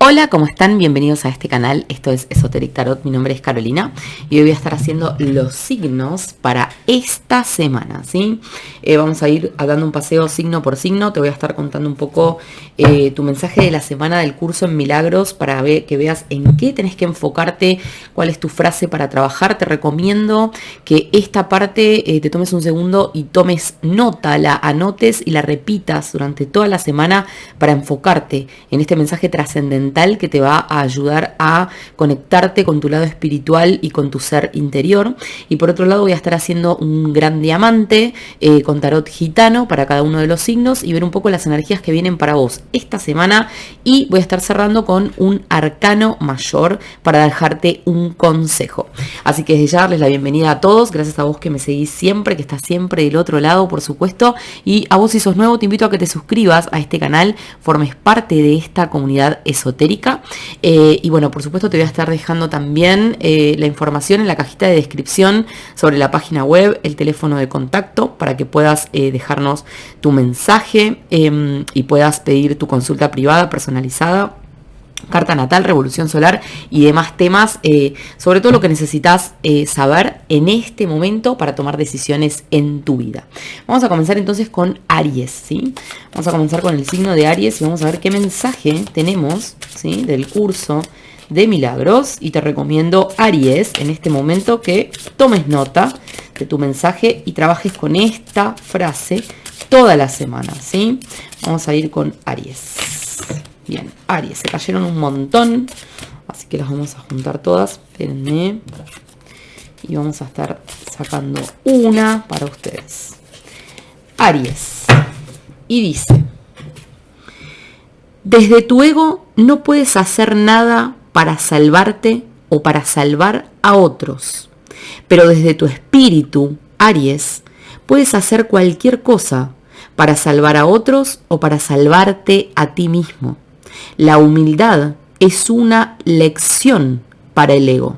Hola, ¿cómo están? Bienvenidos a este canal. Esto es Esoteric Tarot. Mi nombre es Carolina y hoy voy a estar haciendo los signos para esta semana, ¿sí? Vamos a ir dando un paseo signo por signo. Te voy a estar contando un poco tu mensaje de la semana del curso en Milagros para que veas en qué tenés que enfocarte, cuál es tu frase para trabajar. Te recomiendo que esta parte te tomes un segundo y tomes nota, la anotes y la repitas durante toda la semana para enfocarte en este mensaje trascendental que te va a ayudar a conectarte con tu lado espiritual y con tu ser interior. Y por otro lado voy a estar haciendo un gran diamante con tarot gitano para cada uno de los signos y ver un poco las energías que vienen para vos esta semana, y voy a estar cerrando con un arcano mayor para dejarte un consejo. Así que desde ya darles la bienvenida a todos, gracias a vos que me seguís siempre, que estás siempre del otro lado, por supuesto, y a vos si sos nuevo te invito a que te suscribas a este canal, formes parte de esta comunidad esotérica. Y bueno, por supuesto te voy a estar dejando también la información en la cajita de descripción sobre la página web, el teléfono de contacto para que puedas dejarnos tu mensaje y puedas pedir tu consulta privada personalizada, carta natal, revolución solar y demás temas, sobre todo lo que necesitas saber en este momento para tomar decisiones en tu vida. Vamos a comenzar entonces con Aries, ¿sí? Vamos a comenzar con el signo de Aries y vamos a ver qué mensaje tenemos, ¿sí?, del curso de Milagros. Y te recomiendo, Aries, en este momento que tomes nota de tu mensaje y trabajes con esta frase toda la semana, ¿sí? Vamos a ir con Aries. Bien, Aries, se cayeron un montón, así que las vamos a juntar todas. Espérenme. Y vamos a estar sacando una para ustedes. Aries. Y dice: desde tu ego no puedes hacer nada para salvarte o para salvar a otros. Pero desde tu espíritu, Aries, puedes hacer cualquier cosa para salvar a otros o para salvarte a ti mismo. La humildad es una lección para el ego,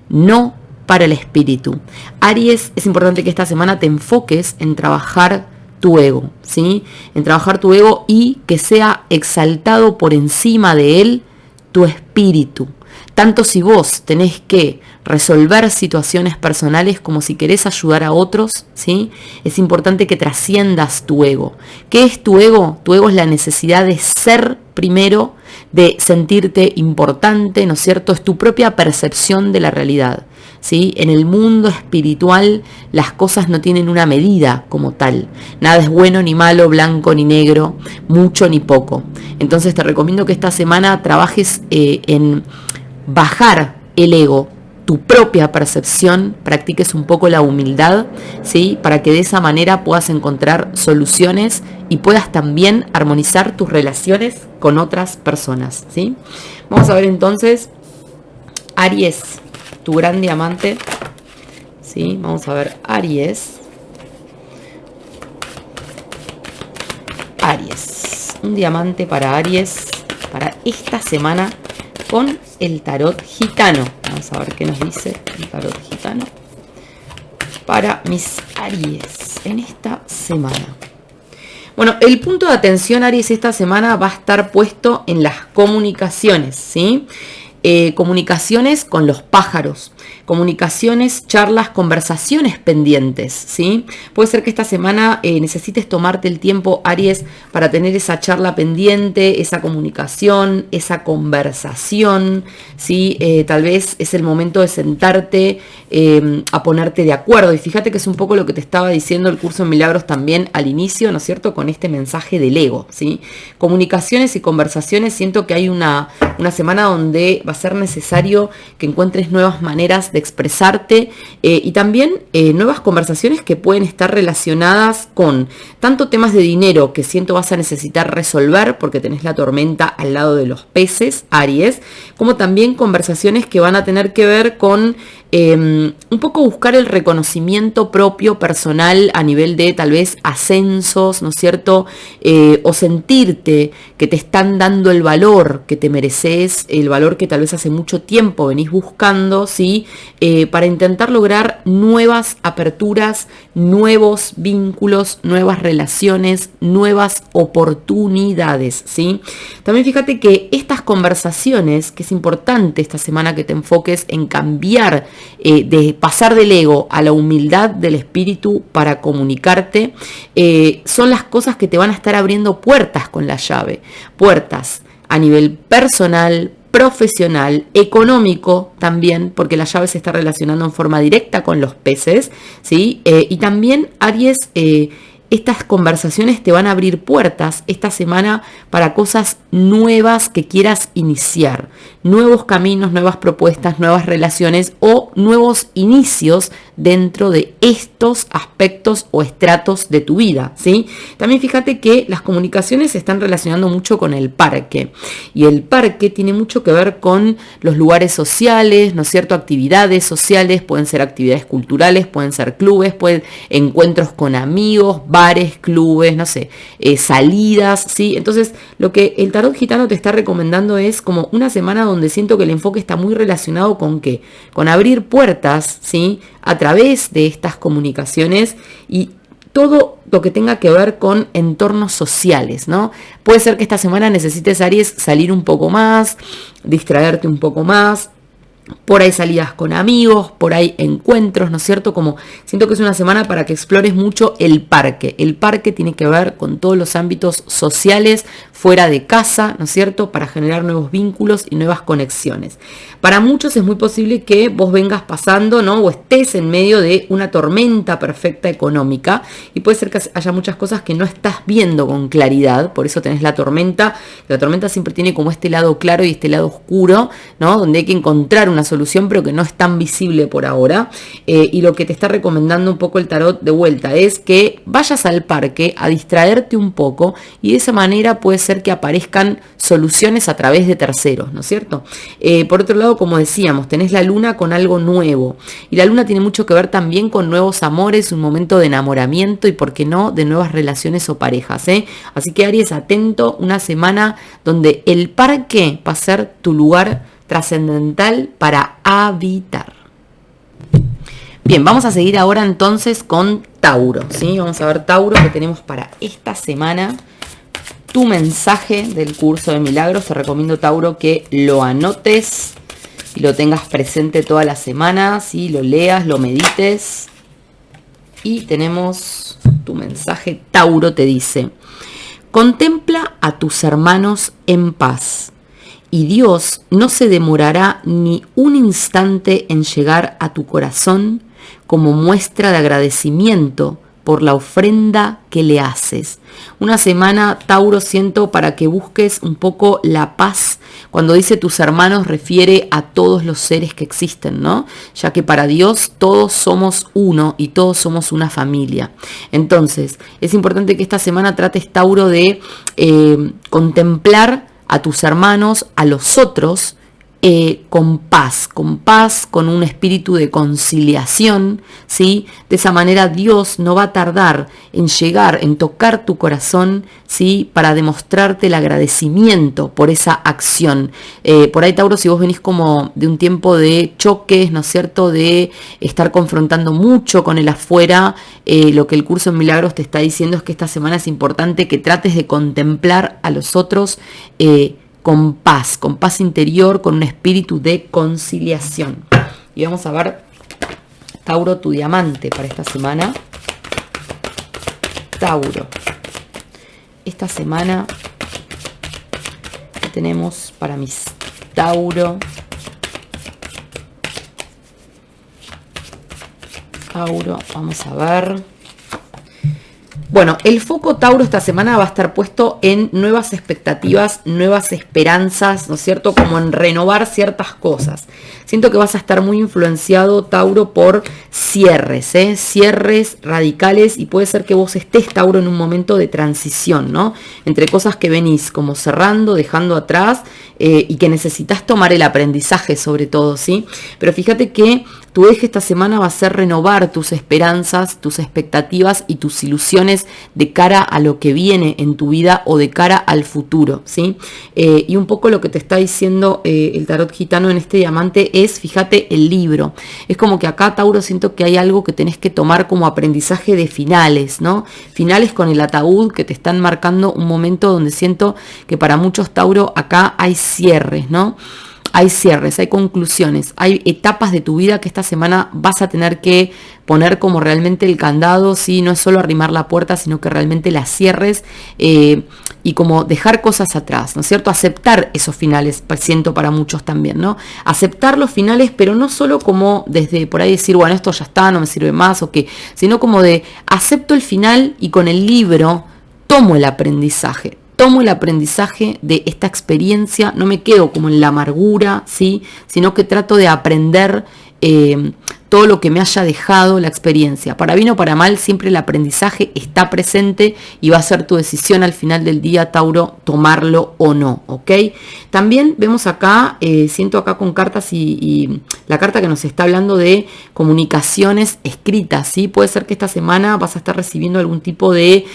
no para el espíritu. Aries, es importante que esta semana te enfoques en trabajar tu ego, ¿sí? En trabajar tu ego y que sea exaltado por encima de él tu espíritu. Tanto si vos tenés que resolver situaciones personales como si querés ayudar a otros, ¿sí? Es importante que trasciendas tu ego. ¿Qué es tu ego? Tu ego es la necesidad de ser primero, de sentirte importante, ¿no es cierto? Es tu propia percepción de la realidad, ¿sí? En el mundo espiritual las cosas no tienen una medida como tal. Nada es bueno ni malo, blanco ni negro, mucho ni poco. Entonces te recomiendo que esta semana trabajes en bajar el ego, tu propia percepción, practiques un poco la humildad, ¿sí?, para que de esa manera puedas encontrar soluciones y puedas también armonizar tus relaciones con otras personas, ¿sí? Vamos a ver entonces, Aries, tu gran diamante, ¿sí? Vamos a ver Aries. Aries, un diamante para Aries para esta semana con el tarot gitano. Vamos a ver qué nos dice el tarot gitano para mis Aries en esta semana. Bueno, el punto de atención, Aries, esta semana va a estar puesto en las comunicaciones, ¿sí? Comunicaciones con los pájaros, comunicaciones, charlas, conversaciones pendientes, ¿sí? Puede ser que esta semana necesites tomarte el tiempo, Aries, para tener esa charla pendiente, esa comunicación, esa conversación, ¿sí? Tal vez es el momento de sentarte a ponerte de acuerdo. Y fíjate que es un poco lo que te estaba diciendo el curso en Milagros también al inicio, ¿no es cierto?, con este mensaje del ego, ¿sí? Comunicaciones y conversaciones, siento que hay una semana donde va a ser necesario que encuentres nuevas maneras de expresarte y también nuevas conversaciones que pueden estar relacionadas con tanto temas de dinero que siento vas a necesitar resolver porque tenés la tormenta al lado de los peces, Aries, como también conversaciones que van a tener que ver con un poco buscar el reconocimiento propio, personal, a nivel de tal vez ascensos, ¿no es cierto? O sentirte que te están dando el valor que te mereces, el valor que tal vez hace mucho tiempo venís buscando, ¿sí? Para intentar lograr nuevas aperturas, nuevos vínculos, nuevas relaciones, nuevas oportunidades, ¿sí? También fíjate que estas conversaciones, que es importante esta semana que te enfoques en cambiar, de pasar del ego a la humildad del espíritu para comunicarte, son las cosas que te van a estar abriendo puertas con la llave, puertas a nivel personal, profesional, económico también, porque la llave se está relacionando en forma directa con los peces, ¿sí? Y también, Aries, estas conversaciones te van a abrir puertas esta semana para cosas nuevas que quieras iniciar, nuevos caminos, nuevas propuestas, nuevas relaciones o nuevos inicios dentro de estos aspectos o estratos de tu vida, ¿sí? También fíjate que las comunicaciones se están relacionando mucho con el parque, y el parque tiene mucho que ver con los lugares sociales, ¿no es cierto? Actividades sociales, pueden ser actividades culturales, pueden ser clubes, pueden encuentros con amigos, bares, clubes, no sé, salidas, ¿sí? Entonces, lo que el tarot gitano te está recomendando es como una semana donde siento que el enfoque está muy relacionado con ¿qué? Con abrir puertas, ¿sí? A través de estas comunicaciones y todo lo que tenga que ver con entornos sociales, ¿no? Puede ser que esta semana necesites, Aries, salir un poco más, distraerte un poco más. Por ahí salidas con amigos, por ahí encuentros, ¿no es cierto? Como siento que es una semana para que explores mucho el parque. El parque tiene que ver con todos los ámbitos sociales fuera de casa, ¿no es cierto? Para generar nuevos vínculos y nuevas conexiones. Para muchos es muy posible que vos vengas pasando, ¿no? O estés en medio de una tormenta perfecta económica, y puede ser que haya muchas cosas que no estás viendo con claridad, por eso tenés la tormenta. La tormenta siempre tiene como este lado claro y este lado oscuro, ¿no? Donde hay que encontrar una solución, pero que no es tan visible por ahora. Y lo que te está recomendando un poco el tarot de vuelta es que vayas al parque a distraerte un poco, y de esa manera puede ser que aparezcan soluciones a través de terceros, ¿no es cierto? Por otro lado, como decíamos, tenés la luna con algo nuevo, y la luna tiene mucho que ver también con nuevos amores, un momento de enamoramiento y, por qué no, de nuevas relaciones o parejas, ¿eh? Así que, Aries, atento, una semana donde el parque va a ser tu lugar trascendental para habitar. Bien, vamos a seguir ahora entonces con Tauro, ¿sí? Vamos a ver, Tauro, que tenemos para esta semana. Tu mensaje del curso de milagros. Te recomiendo, Tauro, que lo anotes y lo tengas presente toda la semana, ¿sí? Lo leas, lo medites. Y tenemos tu mensaje. Tauro te dice: contempla a tus hermanos en paz, y Dios no se demorará ni un instante en llegar a tu corazón como muestra de agradecimiento por la ofrenda que le haces. Una semana, Tauro, siento para que busques un poco la paz. Cuando dice tus hermanos, refiere a todos los seres que existen, ¿no? Ya que para Dios todos somos uno y todos somos una familia. Entonces, es importante que esta semana trates, Tauro, de contemplar a tus hermanos, a los otros, con paz, con un espíritu de conciliación, ¿sí? De esa manera Dios no va a tardar en llegar, en tocar tu corazón, ¿sí? Para demostrarte el agradecimiento por esa acción. Por ahí, Tauro, si vos venís como de un tiempo de choques, ¿no es cierto? De estar confrontando mucho con el afuera, lo que el curso en milagros te está diciendo es que esta semana es importante que trates de contemplar a los otros, con paz interior, con un espíritu de conciliación. Y vamos a ver, Tauro, tu diamante para esta semana. Tauro, esta semana, ¿qué tenemos para mis Tauro? Tauro, vamos a ver. Bueno, el foco, Tauro, esta semana va a estar puesto en nuevas expectativas, nuevas esperanzas, ¿no es cierto? Como en renovar ciertas cosas. Siento que vas a estar muy influenciado, Tauro, por cierres, cierres radicales, y puede ser que vos estés, Tauro, en un momento de transición, ¿no? Entre cosas que venís como cerrando, dejando atrás, y que necesitas tomar el aprendizaje sobre todo, ¿sí? Pero fíjate que tu eje esta semana va a ser renovar tus esperanzas, tus expectativas y tus ilusiones de cara a lo que viene en tu vida o de cara al futuro, ¿sí? Y un poco lo que te está diciendo el tarot gitano en este diamante es, fíjate, el libro. Es como que acá, Tauro, siento que hay algo que tenés que tomar como aprendizaje de finales, ¿no? Finales con el ataúd que te están marcando un momento donde siento que para muchos, Tauro, acá hay cierres, ¿no? Hay cierres, hay conclusiones, hay etapas de tu vida que esta semana vas a tener que poner como realmente el candado, ¿sí? No es solo arrimar la puerta, sino que realmente la cierres y como dejar cosas atrás, ¿no es cierto? Aceptar esos finales, siento para muchos también, ¿no? Aceptar los finales, pero no solo como desde por ahí decir, bueno, esto ya está, no me sirve más o qué, sino como de acepto el final y con el libro tomo el aprendizaje. Tomo el aprendizaje de esta experiencia, no me quedo como en la amargura, ¿sí? Sino que trato de aprender todo lo que me haya dejado la experiencia. Para bien o para mal, siempre el aprendizaje está presente y va a ser tu decisión al final del día, Tauro, tomarlo o no, ¿ok? También vemos acá, siento acá con cartas y la carta que nos está hablando de comunicaciones escritas, ¿sí? Puede ser que esta semana vas a estar recibiendo algún tipo de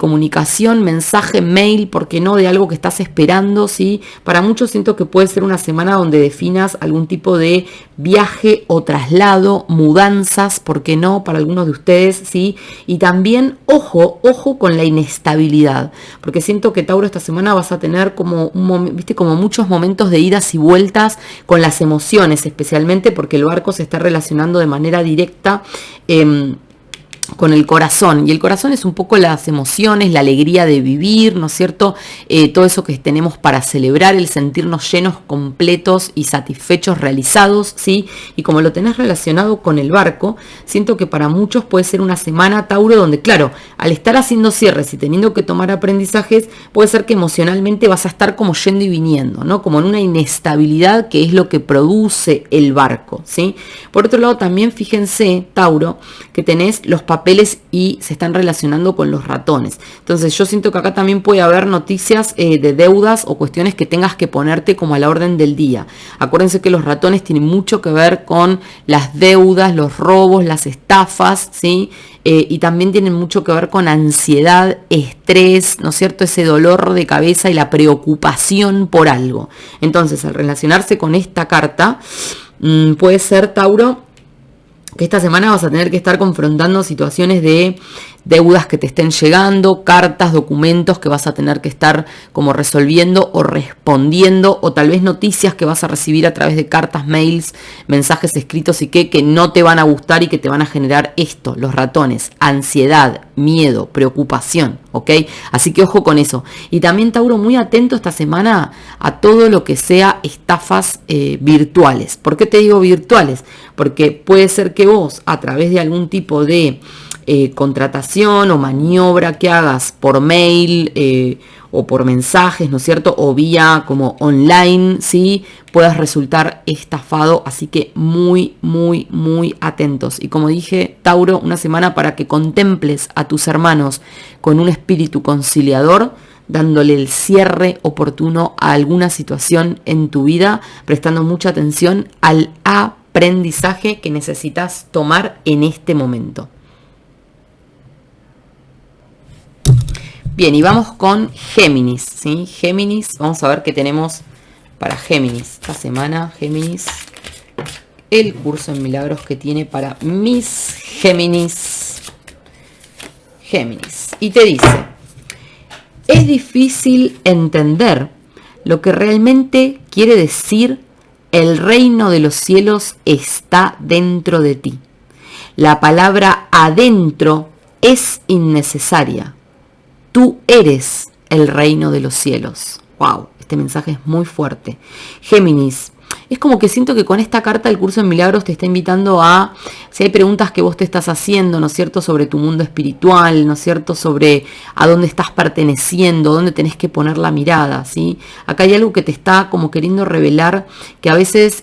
comunicación, mensaje, mail, ¿por qué no? De algo que estás esperando, ¿sí? Para muchos siento que puede ser una semana donde definas algún tipo de viaje o traslado, mudanzas, ¿por qué no? Para algunos de ustedes, ¿sí? Y también, ojo con la inestabilidad, porque siento que, Tauro, esta semana vas a tener como, ¿viste? Como muchos momentos de idas y vueltas con las emociones, especialmente porque el barco se está relacionando de manera directa con el corazón, y el corazón es un poco las emociones, la alegría de vivir, ¿no es cierto? Todo eso que tenemos para celebrar, el sentirnos llenos, completos y satisfechos, realizados, ¿sí? Y como lo tenés relacionado con el barco, siento que para muchos puede ser una semana, Tauro, donde, claro, al estar haciendo cierres y teniendo que tomar aprendizajes, puede ser que emocionalmente vas a estar como yendo y viniendo, ¿no? Como en una inestabilidad que es lo que produce el barco, ¿sí? Por otro lado, también fíjense, Tauro, que tenés los papeles y se están relacionando con los ratones. Entonces yo siento que acá también puede haber noticias de deudas o cuestiones que tengas que ponerte como a la orden del día. Acuérdense que los ratones tienen mucho que ver con las deudas, los robos, las estafas, ¿sí? Y también tienen mucho que ver con ansiedad, estrés, ¿no es cierto? Ese dolor de cabeza y la preocupación por algo. Entonces, al relacionarse con esta carta, puede ser, Tauro, que esta semana vas a tener que estar confrontando situaciones de deudas que te estén llegando, cartas, documentos que vas a tener que estar como resolviendo o respondiendo, o tal vez noticias que vas a recibir a través de cartas, mails, mensajes escritos y que no te van a gustar y que te van a generar esto, los ratones, ansiedad, miedo, preocupación, ¿ok? Así que ojo con eso. Y también, Tauro, muy atento esta semana a todo lo que sea estafas virtuales. ¿Por qué te digo virtuales? Porque puede ser que vos, a través de algún tipo de contratación o maniobra que hagas por mail o por mensajes, ¿no es cierto? O vía como online, ¿sí? Puedas resultar estafado, así que muy atentos. Y como dije, Tauro, una semana para que contemples a tus hermanos con un espíritu conciliador, dándole el cierre oportuno a alguna situación en tu vida, prestando mucha atención al aprendizaje que necesitas tomar en este momento. Bien, y vamos con Géminis, ¿sí? Géminis, vamos a ver qué tenemos para Géminis. Esta semana, Géminis, el curso en milagros que tiene para mis Géminis. Géminis. Y te dice, es difícil entender lo que realmente quiere decir el reino de los cielos está dentro de ti. La palabra adentro es innecesaria. Tú eres el reino de los cielos. Wow, este mensaje es muy fuerte. Géminis, es como que siento que con esta carta el curso en milagros te está invitando a, si hay preguntas que vos te estás haciendo, ¿no es cierto?, sobre tu mundo espiritual, ¿no es cierto?, sobre a dónde estás perteneciendo, dónde tenés que poner la mirada, ¿sí? Acá hay algo que te está como queriendo revelar, que a veces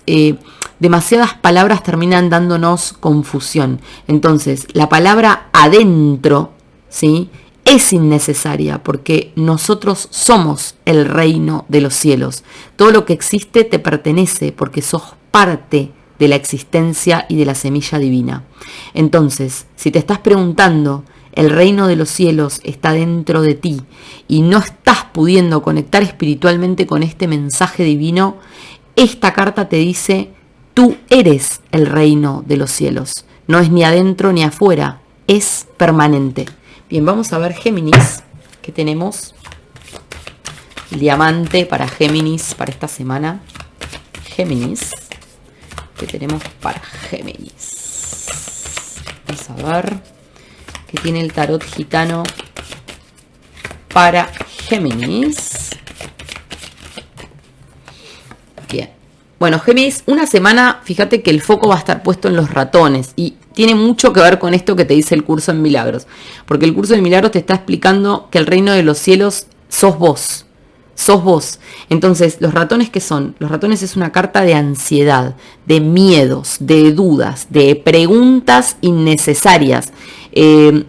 demasiadas palabras terminan dándonos confusión. Entonces, la palabra adentro, ¿sí?, es innecesaria porque nosotros somos el reino de los cielos. Todo lo que existe te pertenece porque sos parte de la existencia y de la semilla divina. Entonces, si te estás preguntando, el reino de los cielos está dentro de ti y no estás pudiendo conectar espiritualmente con este mensaje divino, esta carta te dice, tú eres el reino de los cielos. No es ni adentro ni afuera, es permanente. Bien, vamos a ver Géminis, que tenemos el diamante para Géminis para esta semana. Géminis, que tenemos para Géminis. Vamos a ver qué tiene el tarot gitano para Géminis. Bien. Bueno, Géminis, una semana, fíjate que el foco va a estar puesto en los ratones y tiene mucho que ver con esto que te dice el curso en Milagros, porque el curso de Milagros te está explicando que el reino de los cielos sos vos. Sos vos. Entonces, ¿los ratones qué son? Los ratones es una carta de ansiedad, de miedos, de dudas, de preguntas innecesarias.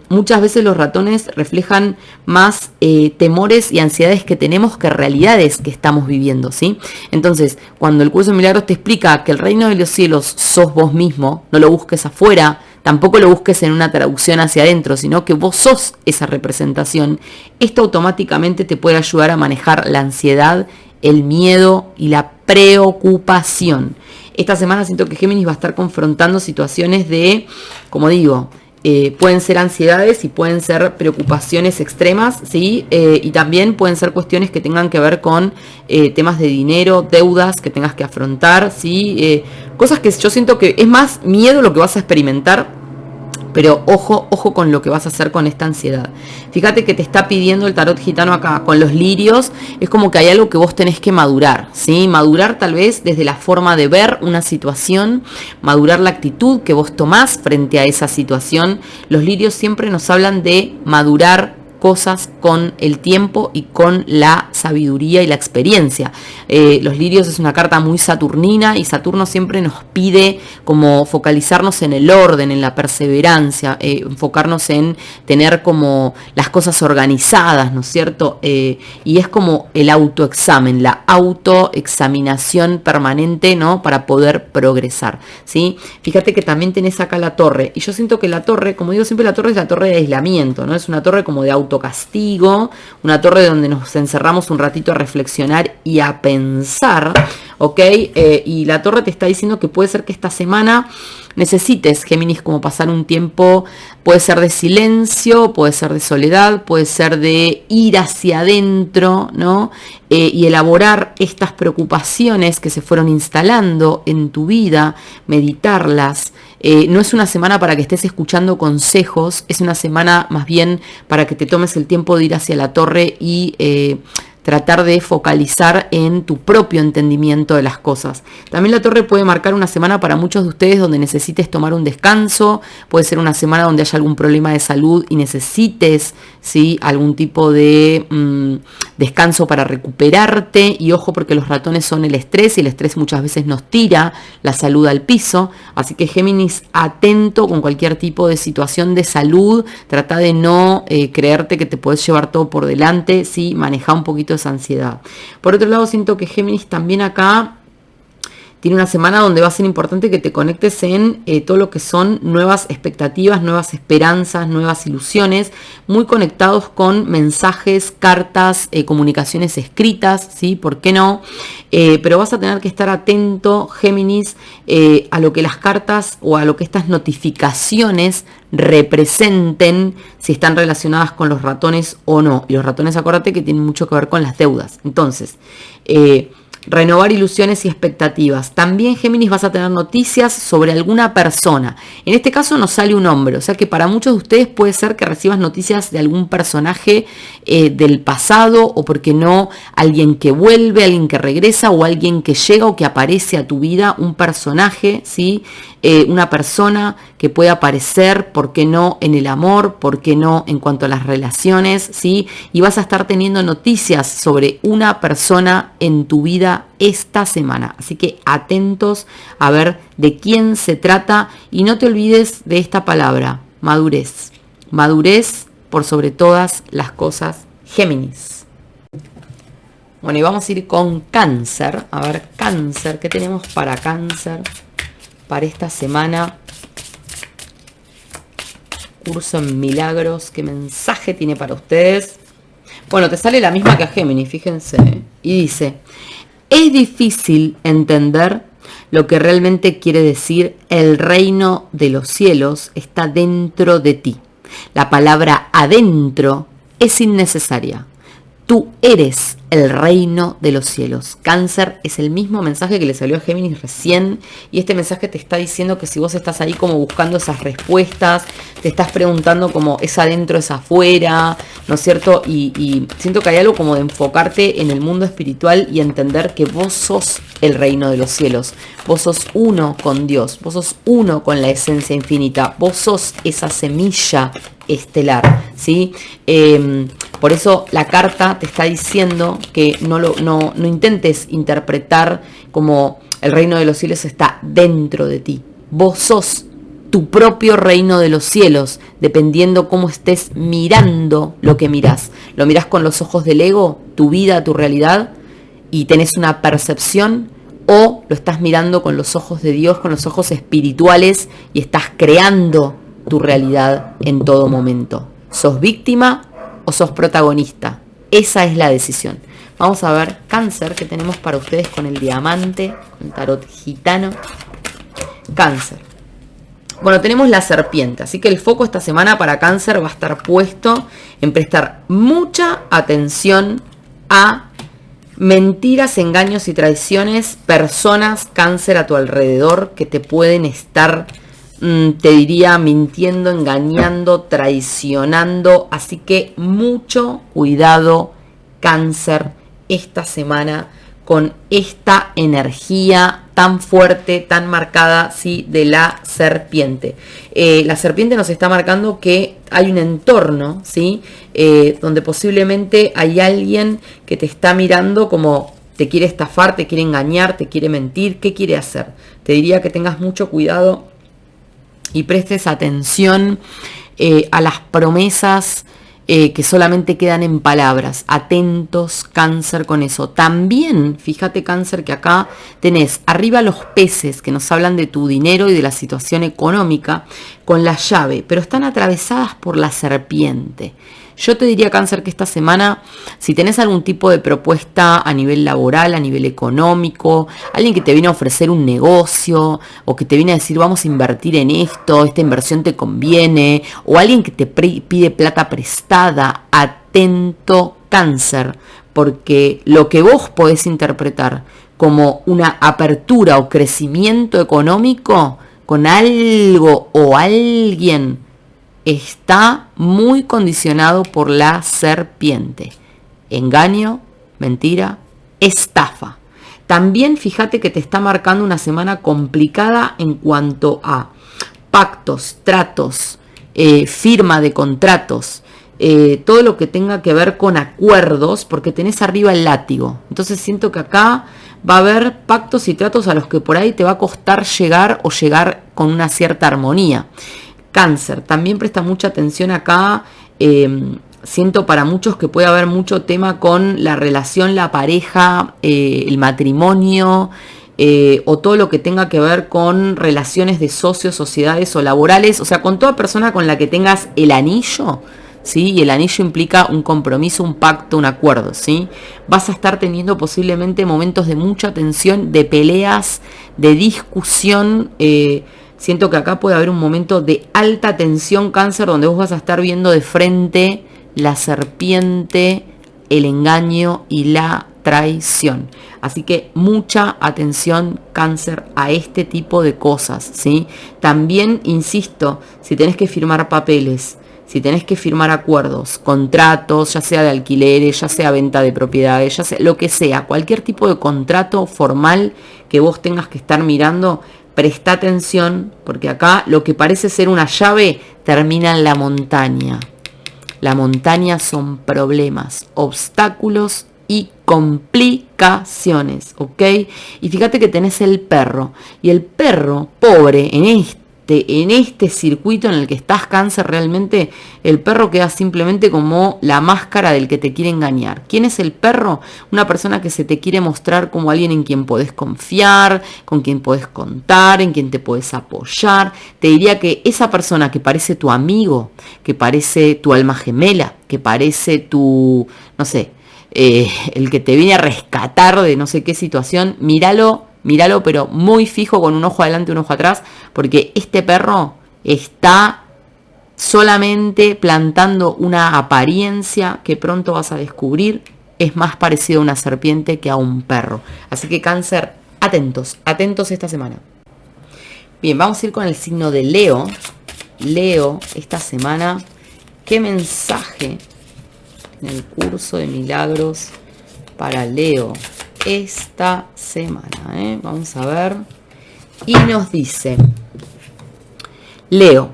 Muchas veces los ratones reflejan más temores y ansiedades que tenemos que realidades que estamos viviendo, ¿sí? Entonces, cuando el curso de Milagros te explica que el reino de los cielos sos vos mismo, no lo busques afuera, tampoco lo busques en una traducción hacia adentro, sino que vos sos esa representación, esto automáticamente te puede ayudar a manejar la ansiedad, el miedo y la preocupación. Esta semana siento que Géminis va a estar confrontando situaciones de, como digo, pueden ser ansiedades y pueden ser preocupaciones extremas, ¿sí? Y también pueden ser cuestiones que tengan que ver con temas de dinero, deudas que tengas que afrontar, ¿sí? Cosas que yo siento que es más miedo lo que vas a experimentar, pero ojo con lo que vas a hacer con esta ansiedad. Fíjate que te está pidiendo el tarot gitano acá con los lirios, es como que hay algo que vos tenés que madurar, ¿sí? Madurar tal vez desde la forma de ver una situación, madurar la actitud que vos tomás frente a esa situación. Los lirios siempre nos hablan de madurar cosas con el tiempo y con la sabiduría y la experiencia. Los lirios es una carta muy saturnina y Saturno siempre nos pide como focalizarnos en el orden, en la perseverancia, enfocarnos en tener como las cosas organizadas, ¿no es cierto? Y es como el autoexamen, la autoexaminación permanente, ¿no? Para poder progresar, ¿sí? Fíjate que también tenés acá la torre y yo siento que la torre, como digo siempre, la torre es la torre de aislamiento, ¿no? Es una torre como de autocastigo, una torre donde nos encerramos un ratito a reflexionar y a pensar, ¿ok? Y la torre te está diciendo que puede ser que esta semana necesites, Géminis, como pasar un tiempo, puede ser de silencio, puede ser de soledad, puede ser de ir hacia adentro, ¿no? Y elaborar estas preocupaciones que se fueron instalando en tu vida, meditarlas. No es una semana para que estés escuchando consejos, es una semana más bien para que te tomes el tiempo de ir hacia la torre y tratar de focalizar en tu propio entendimiento de las cosas. También la torre puede marcar una semana para muchos de ustedes donde necesites tomar un descanso, puede ser una semana donde haya algún problema de salud y necesites, ¿sí?, algún tipo de descanso para recuperarte. Y ojo, porque los ratones son el estrés y el estrés muchas veces nos tira la salud al piso. Así que Géminis, atento con cualquier tipo de situación de salud, trata de no creerte que te puedes llevar todo por delante, ¿sí? Maneja un poquito esa ansiedad. Por otro lado, siento que Géminis también acá tiene una semana donde va a ser importante que te conectes en todo lo que son nuevas expectativas, nuevas esperanzas, nuevas ilusiones, muy conectados con mensajes, cartas, comunicaciones escritas, ¿sí? ¿Por qué no? Pero vas a tener que estar atento, Géminis, a lo que las cartas o a lo que estas notificaciones representen, si están relacionadas con los ratones o no. Y los ratones, acuérdate que tienen mucho que ver con las deudas. Entonces, renovar ilusiones y expectativas. También, Géminis, vas a tener noticias sobre alguna persona. En este caso nos sale un hombre, o sea que para muchos de ustedes puede ser que recibas noticias de algún personaje del pasado, o porque no, alguien que vuelve, alguien que regresa, o alguien que llega o que aparece a tu vida, un personaje, ¿sí? Una persona que puede aparecer, ¿por qué no?, en el amor, ¿por qué no?, en cuanto a las relaciones, ¿sí? Y vas a estar teniendo noticias sobre una persona en tu vida esta semana. Así que atentos a ver de quién se trata y no te olvides de esta palabra, madurez. Madurez por sobre todas las cosas, Géminis. Bueno, y vamos a ir con Cáncer. A ver, Cáncer, ¿qué tenemos para Cáncer? Para esta semana. Curso en Milagros. ¿Qué mensaje tiene para ustedes? Bueno, te sale la misma que a Géminis, fíjense. Y dice, es difícil entender lo que realmente quiere decir el reino de los cielos está dentro de ti. La palabra adentro es innecesaria. Tú eres el reino de los cielos. Cáncer, es el mismo mensaje que le salió a Géminis recién. Y este mensaje te está diciendo que si vos estás ahí como buscando esas respuestas, te estás preguntando como es adentro, es afuera, ¿no es cierto? Y siento que hay algo como de enfocarte en el mundo espiritual y entender que vos sos el reino de los cielos. Vos sos uno con Dios. Vos sos uno con la esencia infinita. Vos sos esa semilla estelar, ¿sí? Por eso la carta te está diciendo que no intentes interpretar como el reino de los cielos está dentro de ti. Vos sos tu propio reino de los cielos, dependiendo cómo estés mirando lo que mirás. ¿Lo mirás con los ojos del ego, tu vida, tu realidad, y tenés una percepción? ¿O lo estás mirando con los ojos de Dios, con los ojos espirituales, y estás creando tu realidad en todo momento? ¿Sos víctima o sos protagonista? Esa es la decisión. Vamos a ver Cáncer, que tenemos para ustedes con el diamante, con tarot gitano. Cáncer. Bueno, tenemos la serpiente, así que el foco esta semana para Cáncer va a estar puesto en prestar mucha atención a mentiras, engaños y traiciones, personas Cáncer a tu alrededor que te pueden estar, te diría, mintiendo, engañando, traicionando. Así que mucho cuidado, Cáncer, esta semana con esta energía tan fuerte, tan marcada, ¿sí?, de la serpiente. La serpiente nos está marcando que hay un entorno, ¿sí?, donde posiblemente hay alguien que te está mirando como te quiere estafar, te quiere engañar, te quiere mentir. ¿Qué quiere hacer? Te diría que tengas mucho cuidado y prestes atención a las promesas que solamente quedan en palabras. Atentos, Cáncer, con eso. También, fíjate, Cáncer, que acá tenés arriba los peces que nos hablan de tu dinero y de la situación económica con la llave, pero están atravesadas por la serpiente. Yo te diría, Cáncer, que esta semana, si tenés algún tipo de propuesta a nivel laboral, a nivel económico, alguien que te viene a ofrecer un negocio, o que te viene a decir vamos a invertir en esto, esta inversión te conviene, o alguien que te pide plata prestada, atento, Cáncer, porque lo que vos podés interpretar como una apertura o crecimiento económico con algo o alguien está muy condicionado por la serpiente. Engaño, mentira, estafa. También fíjate que te está marcando una semana complicada en cuanto a pactos, tratos, firma de contratos, todo lo que tenga que ver con acuerdos, porque tenés arriba el látigo. Entonces siento que acá va a haber pactos y tratos a los que por ahí te va a costar llegar o llegar con una cierta armonía. Cáncer, también presta mucha atención acá. Siento para muchos que puede haber mucho tema con la relación, la pareja, el matrimonio, o todo lo que tenga que ver con relaciones de socios, sociedades o laborales. O sea, con toda persona con la que tengas el anillo, ¿sí? Y el anillo implica un compromiso, un pacto, un acuerdo, ¿sí? Vas a estar teniendo posiblemente momentos de mucha tensión, de peleas, de discusión. Siento que acá puede haber un momento de alta tensión, Cáncer, donde vos vas a estar viendo de frente la serpiente, el engaño y la traición. Así que mucha atención, Cáncer, a este tipo de cosas, ¿sí? También, insisto, si tenés que firmar papeles, si tenés que firmar acuerdos, contratos, ya sea de alquileres, ya sea venta de propiedades, ya sea lo que sea, cualquier tipo de contrato formal que vos tengas que estar mirando, presta atención, porque acá lo que parece ser una llave termina en la montaña. La montaña son problemas, obstáculos y complicaciones, ¿ok? Y fíjate que tenés el perro, y el perro, pobre, en en este circuito en el que estás, Cáncer, realmente el perro queda simplemente como la máscara del que te quiere engañar. ¿Quién es el perro? Una persona que se te quiere mostrar como alguien en quien podés confiar, con quien podés contar, en quien te podés apoyar. Te diría que esa persona que parece tu amigo, que parece tu alma gemela, que parece tu, no sé, el que te viene a rescatar de no sé qué situación, míralo, pero muy fijo, con un ojo adelante y un ojo atrás, porque este perro está solamente plantando una apariencia que pronto vas a descubrir es más parecido a una serpiente que a un perro. Así que, Cáncer, atentos esta semana. Bien, vamos a ir con el signo de Leo. Leo, esta semana, ¿qué mensaje en el curso de milagros para Leo esta semana? Vamos a ver. Y nos dice: Leo,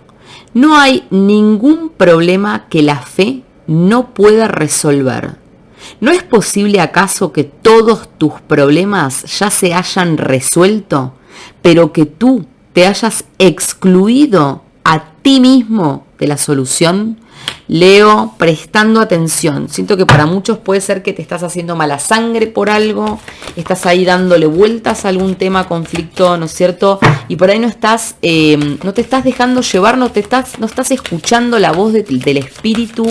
no hay ningún problema que la fe no pueda resolver. ¿No es posible acaso que todos tus problemas ya se hayan resuelto, pero que tú te hayas excluido a ti mismo de la solución? Leo, prestando atención. Siento que para muchos puede ser que te estás haciendo mala sangre por algo, estás ahí dándole vueltas a algún tema, conflicto, ¿no es cierto? Y por ahí no te estás dejando llevar, no estás escuchando la voz del espíritu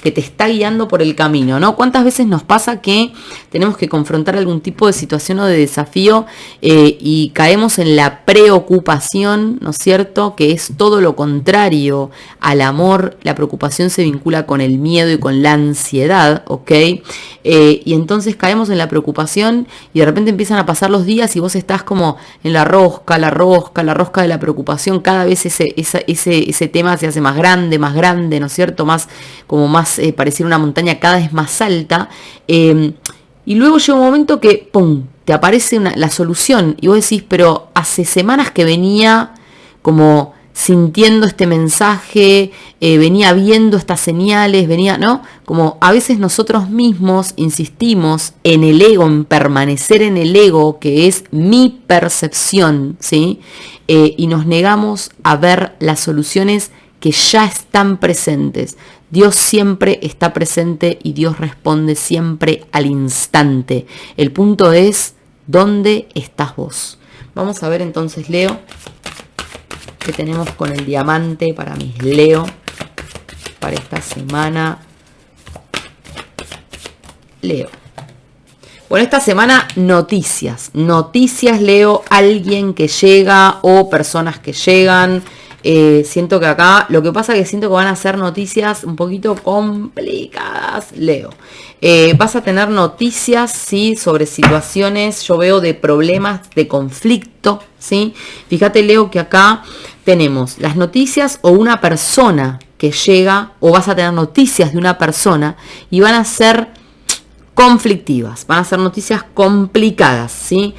que te está guiando por el camino, ¿no? ¿Cuántas veces nos pasa que tenemos que confrontar algún tipo de situación o de desafío y caemos en la preocupación, ¿no es cierto? Que es todo lo contrario al amor. La preocupación se vincula con el miedo y con la ansiedad, ¿ok? Y entonces caemos en la preocupación y de repente empiezan a pasar los días y vos estás como en la rosca de la preocupación. Cada vez ese tema se hace más grande, ¿no es cierto? Más pareciera una montaña cada vez más alta. Y luego llega un momento que, ¡pum!, te aparece la solución y vos decís, pero hace semanas que venía como sintiendo este mensaje, venía viendo estas señales, ¿no? Como a veces nosotros mismos insistimos en el ego, en permanecer en el ego, que es mi percepción, ¿sí? Y nos negamos a ver las soluciones que ya están presentes. Dios siempre está presente y Dios responde siempre al instante. El punto es, ¿dónde estás vos? Vamos a ver entonces, Leo, qué tenemos con el diamante para mis Leo para esta semana. Leo. Bueno, esta semana noticias, Leo, alguien que llega o personas que llegan. Siento que acá, lo que pasa es que siento que van a ser noticias un poquito complicadas, Leo. Vas a tener noticias, ¿sí?, sobre situaciones, yo veo, de problemas, de conflicto, ¿sí? Fíjate, Leo, que acá tenemos las noticias o una persona que llega, o vas a tener noticias de una persona y van a ser conflictivas, van a ser noticias complicadas, ¿sí?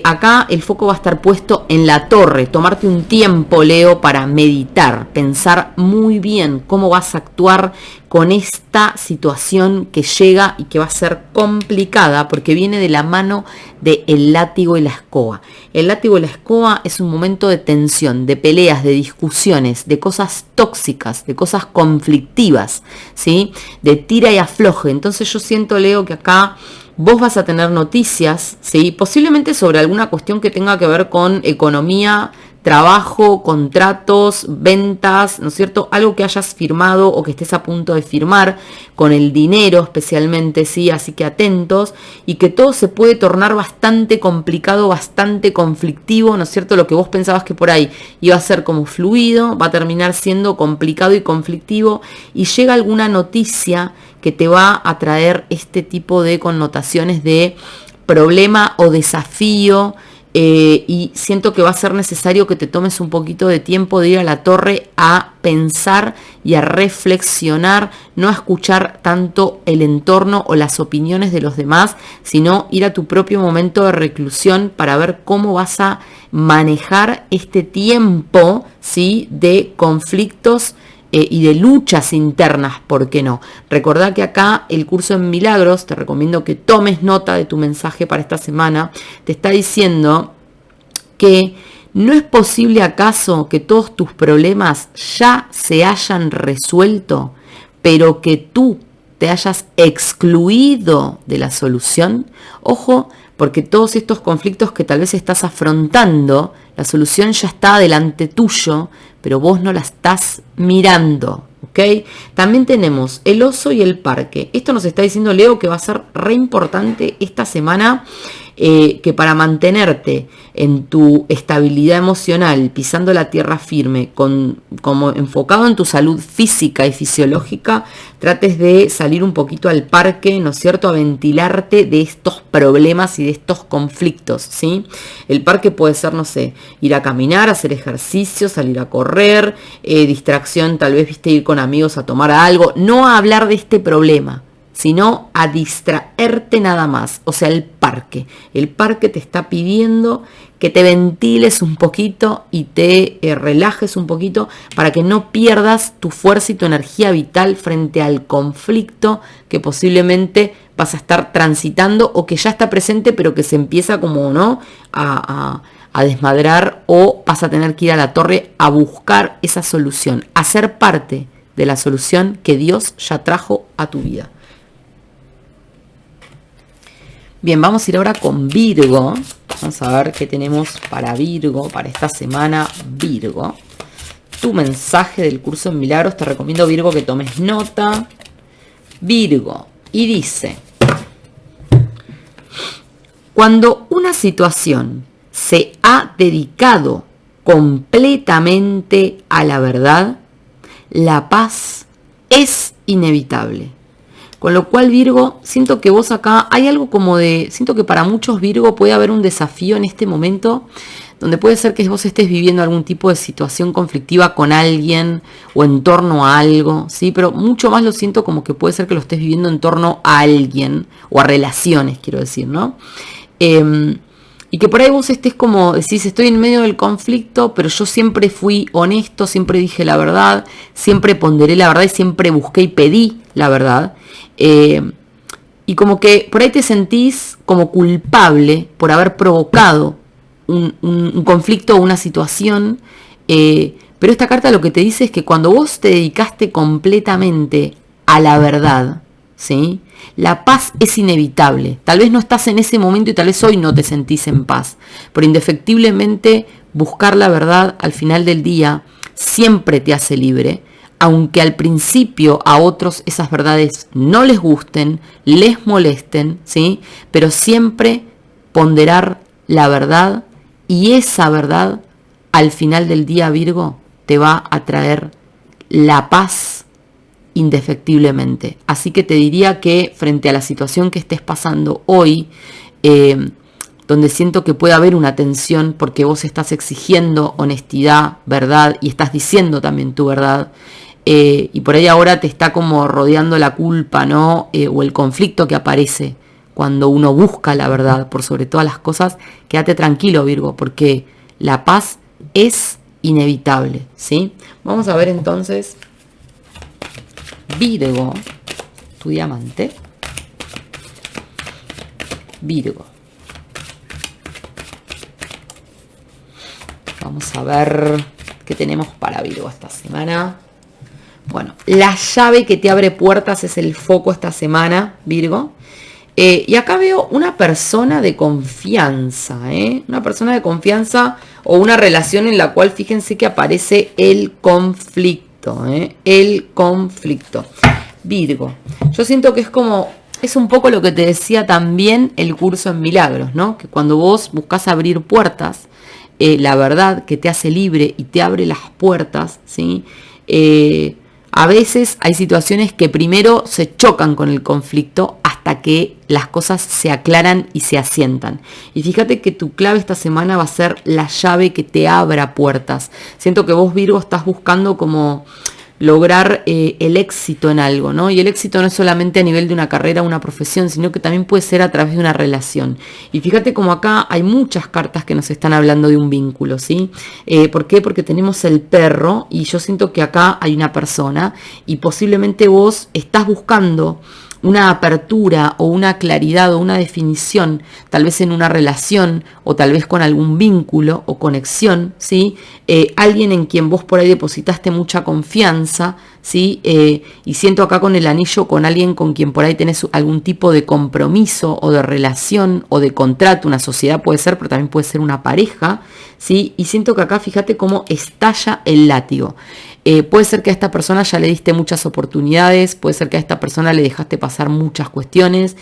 Acá el foco va a estar puesto en la torre. Tomarte un tiempo, Leo, para meditar, pensar muy bien cómo vas a actuar con esta situación que llega y que va a ser complicada porque viene de la mano del látigo y la escoba. El látigo y la escoba es un momento de tensión, de peleas, de discusiones, de cosas tóxicas, de cosas conflictivas, ¿sí? De tira y afloje. Entonces yo siento, Leo, que acá vos vas a tener noticias, ¿sí?, posiblemente sobre alguna cuestión que tenga que ver con economía, trabajo, contratos, ventas, ¿no es cierto? Algo que hayas firmado o que estés a punto de firmar, con el dinero especialmente, ¿sí? Así que atentos, y que todo se puede tornar bastante complicado, bastante conflictivo, ¿no es cierto? Lo que vos pensabas que por ahí iba a ser como fluido, va a terminar siendo complicado y conflictivo, y llega alguna noticia que te va a traer este tipo de connotaciones de problema o desafío, y siento que va a ser necesario que te tomes un poquito de tiempo de ir a la torre a pensar y a reflexionar, no a escuchar tanto el entorno o las opiniones de los demás, sino ir a tu propio momento de reclusión para ver cómo vas a manejar este tiempo, ¿sí?, de conflictos y de luchas internas, ¿por qué no? Recordá que acá el curso en milagros, te recomiendo que tomes nota de tu mensaje para esta semana, te está diciendo que ¿No es posible acaso que todos tus problemas ya se hayan resuelto, pero que tú te hayas excluido de la solución? Ojo, porque todos estos conflictos que tal vez estás afrontando, la solución ya está delante tuyo, pero vos no la estás mirando, ¿ok? También tenemos el oso y el parque. Esto nos está diciendo Leo que va a ser re importante esta semana, que para mantenerte en tu estabilidad emocional, pisando la tierra firme, como enfocado en tu salud física y fisiológica, trates de salir un poquito al parque, ¿no es cierto?, a ventilarte de estos problemas y de estos conflictos, ¿sí? El parque puede ser, no sé, ir a caminar, hacer ejercicio, salir a correr, distracción, tal vez, viste, ir con amigos a tomar algo, no a hablar de este problema, sino a distraerte nada más. O sea, el parque te está pidiendo que te ventiles un poquito y te relajes un poquito para que no pierdas tu fuerza y tu energía vital frente al conflicto que posiblemente vas a estar transitando o que ya está presente, pero que se empieza como, ¿no?, a desmadrar, o vas a tener que ir a la torre a buscar esa solución, a ser parte de la solución que Dios ya trajo a tu vida. Bien, vamos a ir ahora con Virgo. Vamos a ver qué tenemos para Virgo, para esta semana, Virgo. Tu mensaje del curso en Milagros. Te recomiendo, Virgo, que tomes nota. Virgo. Y dice: cuando una situación se ha dedicado completamente a la verdad, la paz es inevitable. Con lo cual, Virgo, siento que vos acá hay algo como de, siento que para muchos, Virgo, puede haber un desafío en este momento donde puede ser que vos estés viviendo algún tipo de situación conflictiva con alguien o en torno a algo, ¿sí? Pero mucho más lo siento como que puede ser que lo estés viviendo en torno a alguien o a relaciones, quiero decir, ¿no? Y que por ahí vos estés como, decís, estoy en medio del conflicto, pero yo siempre fui honesto, siempre dije la verdad, siempre ponderé la verdad y siempre busqué y pedí la verdad. Y como que por ahí te sentís como culpable por haber provocado un conflicto o una situación, pero esta carta lo que te dice es que cuando vos te dedicaste completamente a la verdad, ¿sí?, la paz es inevitable. Tal vez no estás en ese momento y tal vez hoy no te sentís en paz, pero indefectiblemente buscar la verdad al final del día siempre te hace libre, aunque al principio a otros esas verdades no les gusten, les molesten, ¿sí? Pero siempre ponderar la verdad, y esa verdad al final del día, Virgo, te va a traer la paz indefectiblemente. Así que te diría que frente a la situación que estés pasando hoy, donde siento que puede haber una tensión porque vos estás exigiendo honestidad, verdad, y estás diciendo también tu verdad, y por ahí ahora te está como rodeando la culpa, ¿no? O el conflicto que aparece cuando uno busca la verdad por sobre todas las cosas. Quédate tranquilo, Virgo, porque la paz es inevitable, ¿sí? Vamos a ver entonces, Virgo, tu diamante. Virgo. Vamos a ver qué tenemos para Virgo esta semana. Bueno, la llave que te abre puertas es el foco esta semana, Virgo. Y acá veo una persona de confianza, una persona de confianza o una relación en la cual, fíjense que aparece el conflicto, el conflicto. Virgo, yo siento que es un poco lo que te decía también el curso en Milagros, ¿no? Que cuando vos buscas abrir puertas, la verdad que te hace libre y te abre las puertas, ¿sí? A veces hay situaciones que primero se chocan con el conflicto hasta que las cosas se aclaran y se asientan. Y fíjate que tu clave esta semana va a ser la llave que te abra puertas. Siento que vos, Virgo, estás buscando como lograr el éxito en algo, ¿no? Y el éxito no es solamente a nivel de una carrera o una profesión, sino que también puede ser a través de una relación. Y fíjate como acá hay muchas cartas que nos están hablando de un vínculo, ¿sí? ¿Por qué? Porque tenemos el perro y yo siento que acá hay una persona y posiblemente vos estás buscando una apertura o una claridad o una definición, tal vez en una relación o tal vez con algún vínculo o conexión, ¿sí? Alguien en quien vos por ahí depositaste mucha confianza, ¿sí? Y siento acá con el anillo con alguien con quien por ahí tenés algún tipo de compromiso o de relación o de contrato, una sociedad puede ser, pero también puede ser una pareja, ¿sí? Y siento que acá fíjate cómo estalla el látigo. Puede ser que a esta persona ya le diste muchas oportunidades, puede ser que a esta persona le dejaste pasar muchas cuestiones,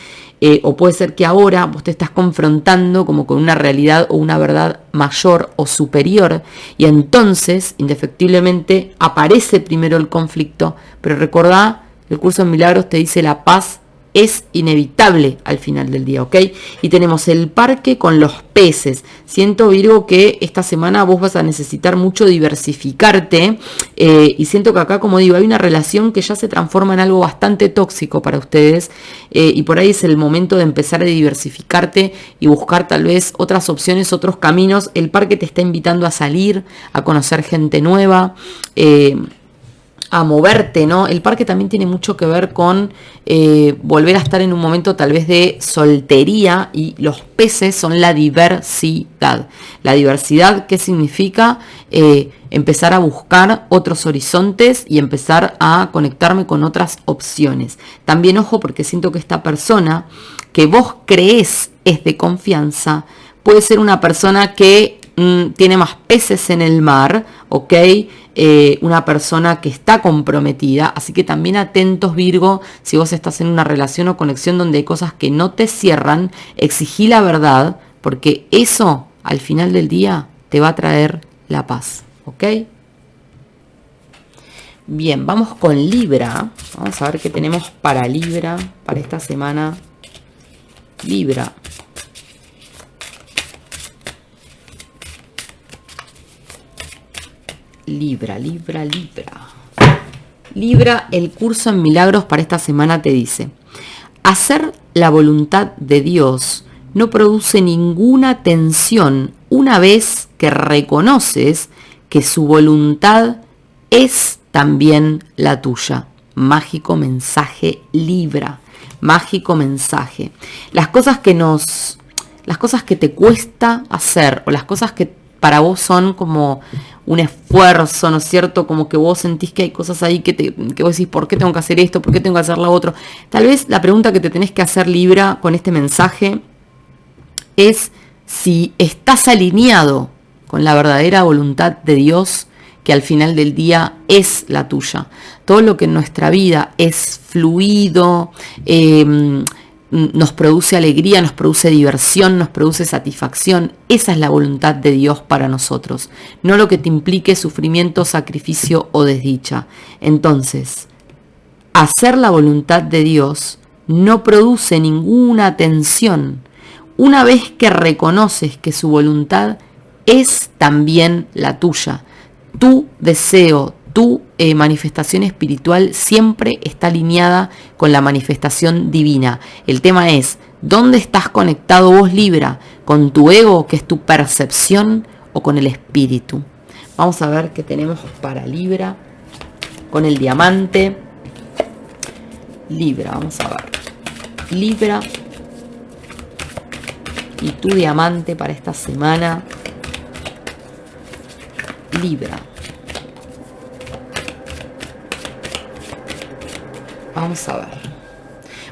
o puede ser que ahora vos te estás confrontando como con una realidad o una verdad mayor o superior, y entonces, indefectiblemente, aparece primero el conflicto, pero recordá, el curso de milagros te dice la paz es inevitable al final del día, ¿ok? Y tenemos el parque con los peces. Siento, Virgo, que esta semana vos vas a necesitar mucho diversificarte, y siento que acá, como digo, hay una relación que ya se transforma en algo bastante tóxico para ustedes, y por ahí es el momento de empezar a diversificarte y buscar tal vez otras opciones, otros caminos. El parque te está invitando a salir, a conocer gente nueva, a moverte, ¿no? El parque también tiene mucho que ver con volver a estar en un momento tal vez de soltería, y los peces son la diversidad. La diversidad, ¿qué significa? Empezar a buscar otros horizontes y empezar a conectarme con otras opciones. También ojo, porque siento que esta persona que vos creés es de confianza, puede ser una persona que tiene más peces en el mar, ¿ok? Una persona que está comprometida, así que también atentos, Virgo, si vos estás en una relación o conexión donde hay cosas que no te cierran, exigí la verdad, porque eso al final del día te va a traer la paz, ¿ok? Bien, vamos con Libra, vamos a ver qué tenemos para Libra, para esta semana. Libra. Libra. Libra, el curso en milagros para esta semana te dice: hacer la voluntad de Dios no produce ninguna tensión una vez que reconoces que su voluntad es también la tuya. Mágico mensaje, Libra. Mágico mensaje. Las cosas que te cuesta hacer, o las cosas que para vos son como un esfuerzo, ¿no es cierto? Como que vos sentís que hay cosas ahí que vos decís, ¿por qué tengo que hacer esto? ¿Por qué tengo que hacer lo otro? Tal vez la pregunta que te tenés que hacer, Libra, con este mensaje es si estás alineado con la verdadera voluntad de Dios, que al final del día es la tuya. Todo lo que en nuestra vida es fluido, nos produce alegría, nos produce diversión, nos produce satisfacción. Esa es la voluntad de Dios para nosotros, no lo que te implique sufrimiento, sacrificio o desdicha. Entonces, hacer la voluntad de Dios no produce ninguna tensión. Una vez que reconoces que su voluntad es también la tuya, tu deseo, tu manifestación espiritual siempre está alineada con la manifestación divina. El tema es, ¿dónde estás conectado vos, Libra? ¿Con tu ego, que es tu percepción, o con el espíritu? Vamos a ver qué tenemos para Libra con el diamante. Libra, vamos a ver. Libra y tu diamante para esta semana. Libra. Vamos a ver.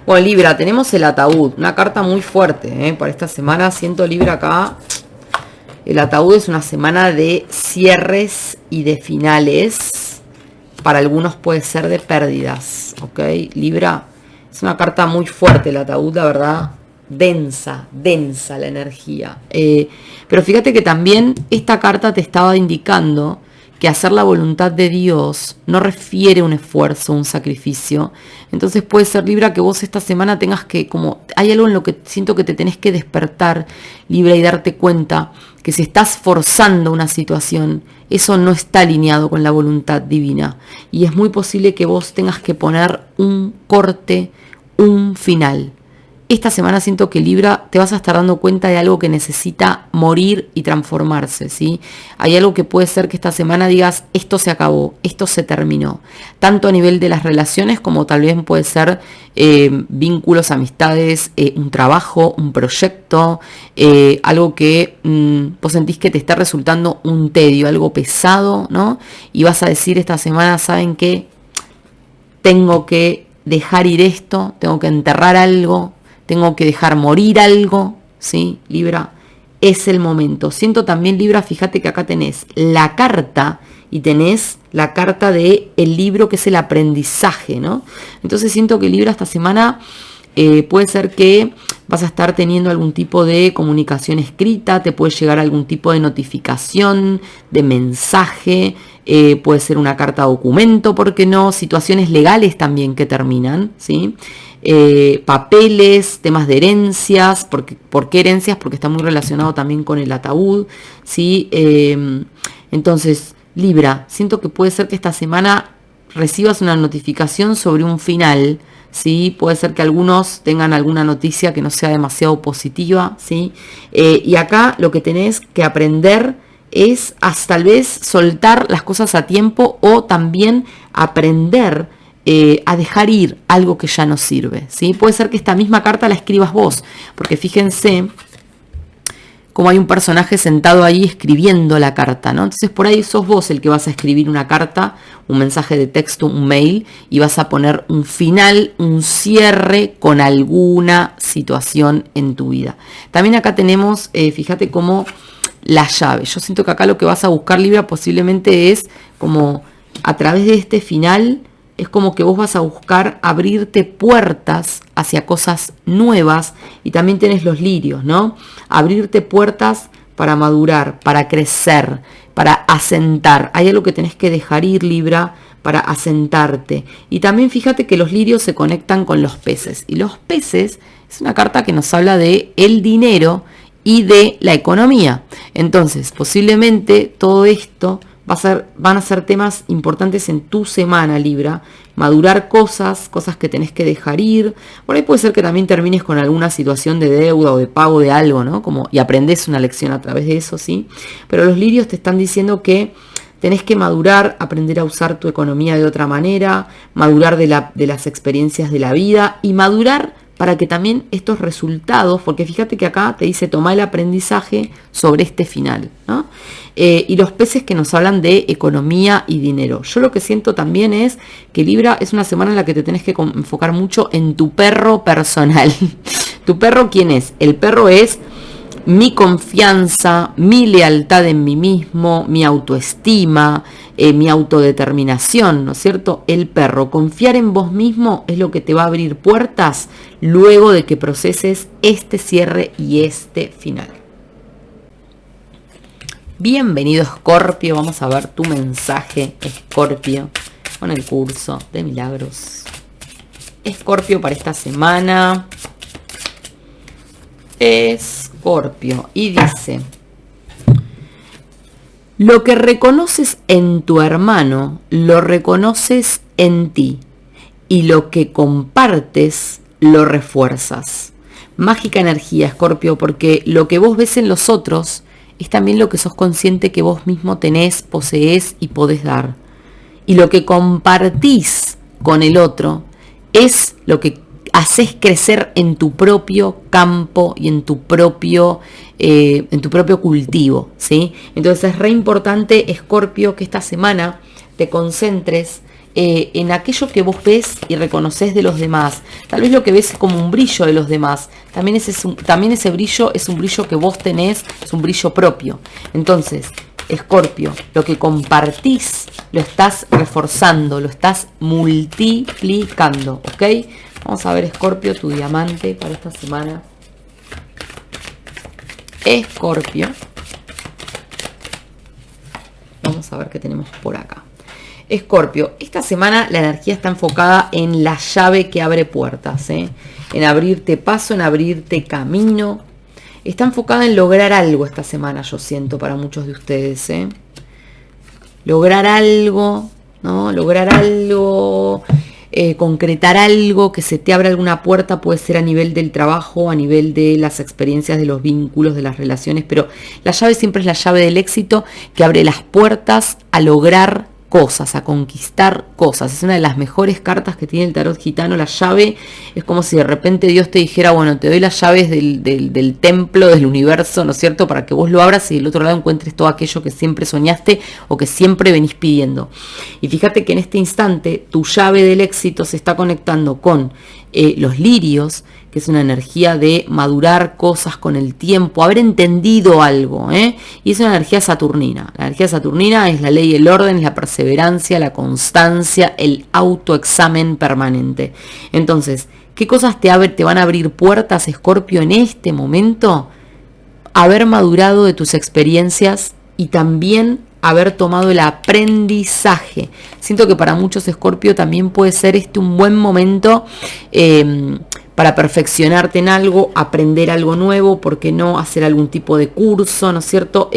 Bueno, Libra, tenemos el ataúd, una carta muy fuerte para esta semana. Siento, Libra, acá el ataúd es una semana de cierres y de finales. Para algunos puede ser de pérdidas, ¿ok? Libra, es una carta muy fuerte el ataúd, la verdad. Densa la energía. Pero fíjate que también esta carta te estaba indicando que hacer la voluntad de Dios no refiere un esfuerzo, un sacrificio. Entonces puede ser, Libra, que vos esta semana tengas que, como hay algo en lo que siento que te tenés que despertar, Libra, y darte cuenta que si estás forzando una situación, eso no está alineado con la voluntad divina. Y es muy posible que vos tengas que poner un corte, un final. esta semana siento que Libra te vas a estar dando cuenta de algo que necesita morir y transformarse, ¿sí? Hay algo que puede ser que esta semana digas, esto se acabó, esto se terminó. Tanto a nivel de las relaciones como tal vez puede ser vínculos, amistades, un trabajo, un proyecto, algo que vos sentís que te está resultando un tedio, algo pesado, ¿no? Y vas a decir esta semana, ¿saben qué? Tengo que dejar ir esto, tengo que enterrar algo, tengo que dejar morir algo, ¿sí? Libra, es el momento. Siento también, Libra, fíjate que acá tenés la carta y tenés la carta de el libro que es el aprendizaje, ¿no? Entonces siento que Libra esta semana puede ser que vas a estar teniendo algún tipo de comunicación escrita, te puede llegar algún tipo de notificación, de mensaje, puede ser una carta documento, ¿por qué no? Situaciones legales también que terminan, ¿sí? Papeles, temas de herencias, ¿por qué herencias? Porque está muy relacionado también con el ataúd, ¿sí? Entonces, Libra, siento que puede ser que esta semana recibas una notificación sobre un final, ¿sí? Puede ser que algunos tengan alguna noticia que no sea demasiado positiva, ¿sí? Y acá lo que tenés que aprender es hasta tal vez soltar las cosas a tiempo o también aprender a dejar ir algo que ya no sirve, ¿sí? Puede ser que esta misma carta la escribas vos, porque fíjense como hay un personaje sentado ahí escribiendo la carta, ¿no? Entonces por ahí sos vos el que vas a escribir una carta, un mensaje de texto, un mail, y vas a poner un final, un cierre con alguna situación en tu vida. También acá tenemos, fíjate cómo la llave. Yo siento que acá lo que vas a buscar, Libra, posiblemente es como a través de este final, es como que vos vas a buscar abrirte puertas hacia cosas nuevas, y también tenés los lirios, ¿no? Abrirte puertas para madurar, para crecer, para asentar. Hay algo que tenés que dejar ir, Libra, para asentarte. Y también fíjate que los lirios se conectan con los peces. Y los peces es una carta que nos habla de el dinero y de la economía. Entonces, posiblemente todo esto van a ser temas importantes en tu semana, Libra. Madurar cosas que tenés que dejar ir. Por ahí puede ser que también termines con alguna situación de deuda o de pago de algo, ¿no? Y aprendés una lección a través de eso, ¿sí? Pero los lirios te están diciendo que tenés que madurar, aprender a usar tu economía de otra manera, madurar de las experiencias de la vida y madurar para que también estos resultados, porque fíjate que acá te dice toma el aprendizaje sobre este final, ¿no? Y los peces que nos hablan de economía y dinero. Yo lo que siento también es que Libra es una semana en la que te tenés que enfocar mucho en tu perro personal. ¿Tu perro quién es? El perro es mi confianza, mi lealtad en mí mismo, mi autoestima, mi autodeterminación, ¿no es cierto? El perro, confiar en vos mismo es lo que te va a abrir puertas luego de que proceses este cierre y este final. Bienvenido, Escorpio, vamos a ver tu mensaje, Escorpio, con el curso de milagros. Escorpio para esta semana. Escorpio, y dice: lo que reconoces en tu hermano, lo reconoces en ti, y lo que compartes, lo refuerzas. Mágica energía, Escorpio, porque lo que vos ves en los otros es también lo que sos consciente que vos mismo tenés, poseés y podés dar. Y lo que compartís con el otro es lo que haces crecer en tu propio campo y en tu propio cultivo, ¿sí? Entonces es re importante, Escorpio, que esta semana te concentres en aquello que vos ves y reconoces de los demás. Tal vez lo que ves es como un brillo de los demás. También ese brillo es un brillo que vos tenés, es un brillo propio. Entonces, Escorpio, lo que compartís lo estás reforzando, lo estás multiplicando, ¿ok? Vamos a ver, Escorpio, tu diamante para esta semana. Escorpio. Vamos a ver qué tenemos por acá. Escorpio, esta semana la energía está enfocada en la llave que abre puertas, en abrirte paso, en abrirte camino. Está enfocada en lograr algo esta semana, yo siento, para muchos de ustedes. Lograr algo, ¿no? Lograr algo. concretar algo, que se te abra alguna puerta, puede ser a nivel del trabajo, a nivel de las experiencias, de los vínculos, de las relaciones, pero la llave siempre es la llave del éxito, que abre las puertas a lograr cosas, a conquistar cosas. Es una de las mejores cartas que tiene el tarot gitano. La llave es como si de repente Dios te dijera, bueno, te doy las llaves del templo, del universo, ¿no es cierto?, para que vos lo abras y del otro lado encuentres todo aquello que siempre soñaste o que siempre venís pidiendo. Y fíjate que en este instante tu llave del éxito se está conectando con los lirios, que es una energía de madurar cosas con el tiempo, haber entendido algo, y es una energía saturnina. La energía saturnina es la ley del orden, es la perseverancia, la constancia, el autoexamen permanente. Entonces, ¿qué cosas te van a abrir puertas, Escorpio, en este momento? Haber madurado de tus experiencias y también haber tomado el aprendizaje. Siento que para muchos, Escorpio, también puede ser un buen momento para perfeccionarte en algo, aprender algo nuevo, ¿por qué no hacer algún tipo de curso, ¿no es cierto?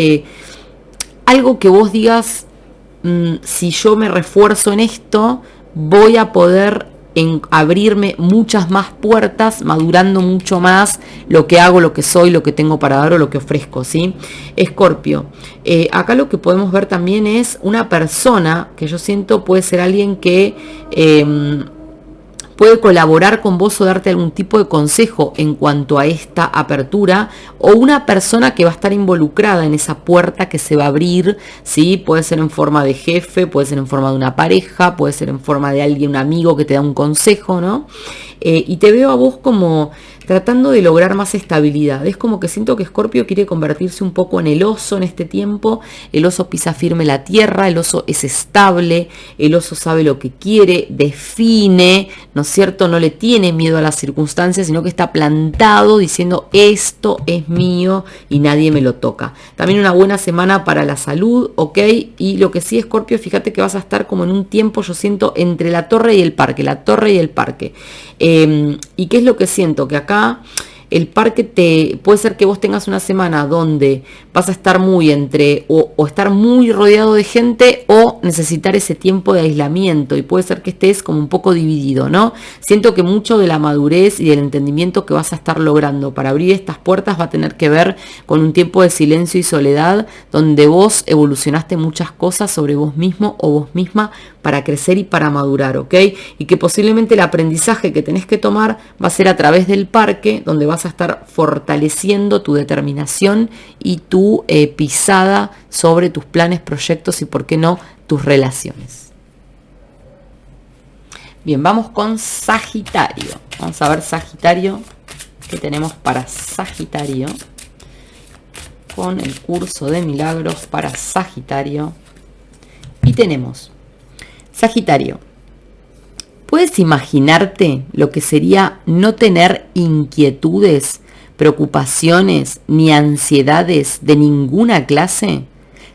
Algo que vos digas, si yo me refuerzo en esto, voy a poder abrirme muchas más puertas, madurando mucho más lo que hago, lo que soy, lo que tengo para dar o lo que ofrezco, ¿sí? Escorpio, acá lo que podemos ver también es una persona que yo siento puede ser alguien que puede colaborar con vos o darte algún tipo de consejo en cuanto a esta apertura, o una persona que va a estar involucrada en esa puerta que se va a abrir, ¿sí? Puede ser en forma de jefe, puede ser en forma de una pareja, puede ser en forma de alguien, un amigo que te da un consejo, ¿no? Y te veo a vos como tratando de lograr más estabilidad. Es como que siento que Escorpio quiere convertirse un poco en el oso en este tiempo. El oso pisa firme la tierra, el oso es estable, el oso sabe lo que quiere, define, ¿no es cierto? No le tiene miedo a las circunstancias, sino que está plantado diciendo, esto es mío y nadie me lo toca. También una buena semana para la salud, ¿ok? Y lo que sí, Escorpio, fíjate que vas a estar como en un tiempo, yo siento, entre la torre y el parque, la torre y el parque. ¿Y qué es lo que siento? Que acá el parque puede ser que vos tengas una semana donde vas a estar muy o estar muy rodeado de gente, o necesitar ese tiempo de aislamiento, y puede ser que estés como un poco dividido, ¿no? Siento que mucho de la madurez y del entendimiento que vas a estar logrando para abrir estas puertas va a tener que ver con un tiempo de silencio y soledad, donde vos evolucionaste muchas cosas sobre vos mismo o vos misma para crecer y para madurar, ¿ok? Y que posiblemente el aprendizaje que tenés que tomar va a ser a través del parque, donde vas a estar fortaleciendo tu determinación y tu pisada sobre tus planes, proyectos y, por qué no, tus relaciones. Bien, vamos con Sagitario. Vamos a ver, Sagitario, ¿qué tenemos para Sagitario? Con el curso de milagros para Sagitario. Y tenemos Sagitario. ¿Puedes imaginarte lo que sería no tener inquietudes, preocupaciones ni ansiedades de ninguna clase,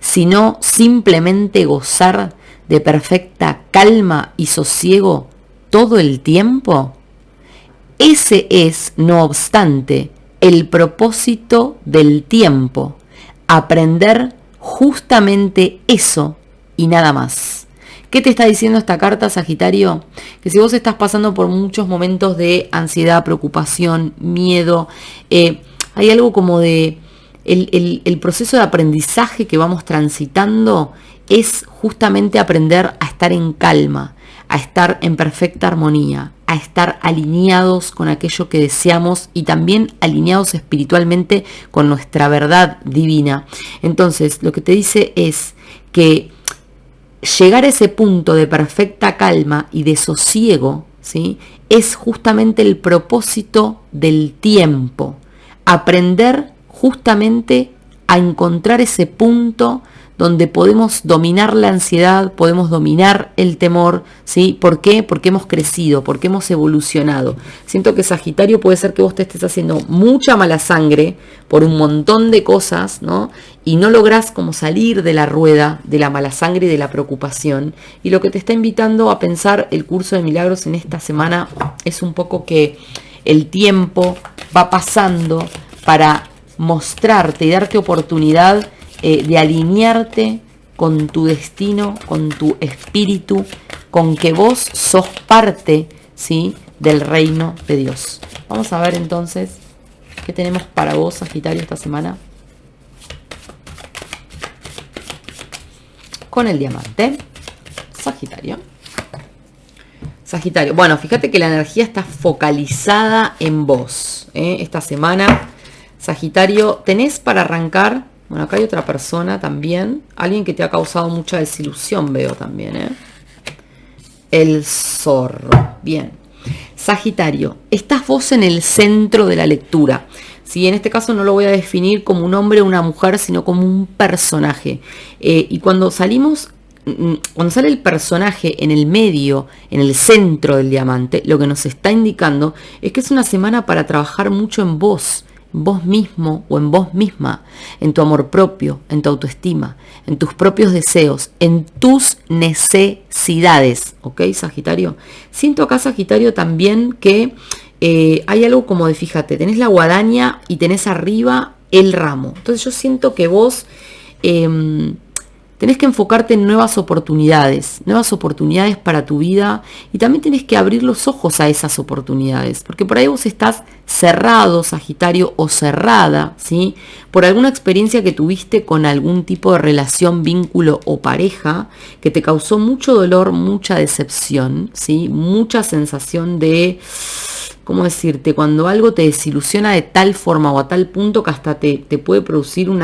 sino simplemente gozar de perfecta calma y sosiego todo el tiempo? Ese es, no obstante, el propósito del tiempo, aprender justamente eso y nada más. ¿Qué te está diciendo esta carta, Sagitario? Que si vos estás pasando por muchos momentos de ansiedad, preocupación, miedo, hay algo como de el proceso de aprendizaje que vamos transitando es justamente aprender a estar en calma, a estar en perfecta armonía, a estar alineados con aquello que deseamos y también alineados espiritualmente con nuestra verdad divina. Entonces, lo que te dice es que llegar a ese punto de perfecta calma y de sosiego, ¿sí?, es justamente el propósito del tiempo. Aprender justamente a encontrar ese punto donde podemos dominar la ansiedad, podemos dominar el temor, ¿sí? ¿Por qué? Porque hemos crecido, porque hemos evolucionado. Siento que, Sagitario, puede ser que vos te estés haciendo mucha mala sangre por un montón de cosas, ¿no? Y no lográs como salir de la rueda de la mala sangre y de la preocupación. Y lo que te está invitando a pensar el curso de milagros en esta semana es un poco que el tiempo va pasando para mostrarte y darte oportunidad de alinearte con tu destino, con tu espíritu, con que vos sos parte, ¿sí?, del reino de Dios. Vamos a ver entonces qué tenemos para vos, Sagitario, esta semana. Con el diamante. Sagitario. Sagitario. Bueno, fíjate que la energía está focalizada en vos, esta semana. Sagitario, tenés para arrancar. Bueno, acá hay otra persona también. Alguien que te ha causado mucha desilusión, veo también, El zorro. Bien. Sagitario, estás vos en el centro de la lectura. Sí, en este caso no lo voy a definir como un hombre o una mujer, sino como un personaje. Y cuando sale el personaje en el medio, en el centro del diamante, lo que nos está indicando es que es una semana para trabajar mucho en vos mismo o en vos misma, en tu amor propio, en tu autoestima, en tus propios deseos, en tus necesidades, ¿ok, Sagitario? Siento acá, Sagitario, también que hay algo como de, fíjate, tenés la guadaña y tenés arriba el ramo. Entonces yo siento que vos tenés que enfocarte en nuevas oportunidades para tu vida, y también tenés que abrir los ojos a esas oportunidades, porque por ahí vos estás cerrado, Sagitario, o cerrada, ¿sí?, por alguna experiencia que tuviste con algún tipo de relación, vínculo o pareja que te causó mucho dolor, mucha decepción, ¿sí?, mucha sensación de, ¿cómo decirte?, cuando algo te desilusiona de tal forma o a tal punto que hasta te puede producir un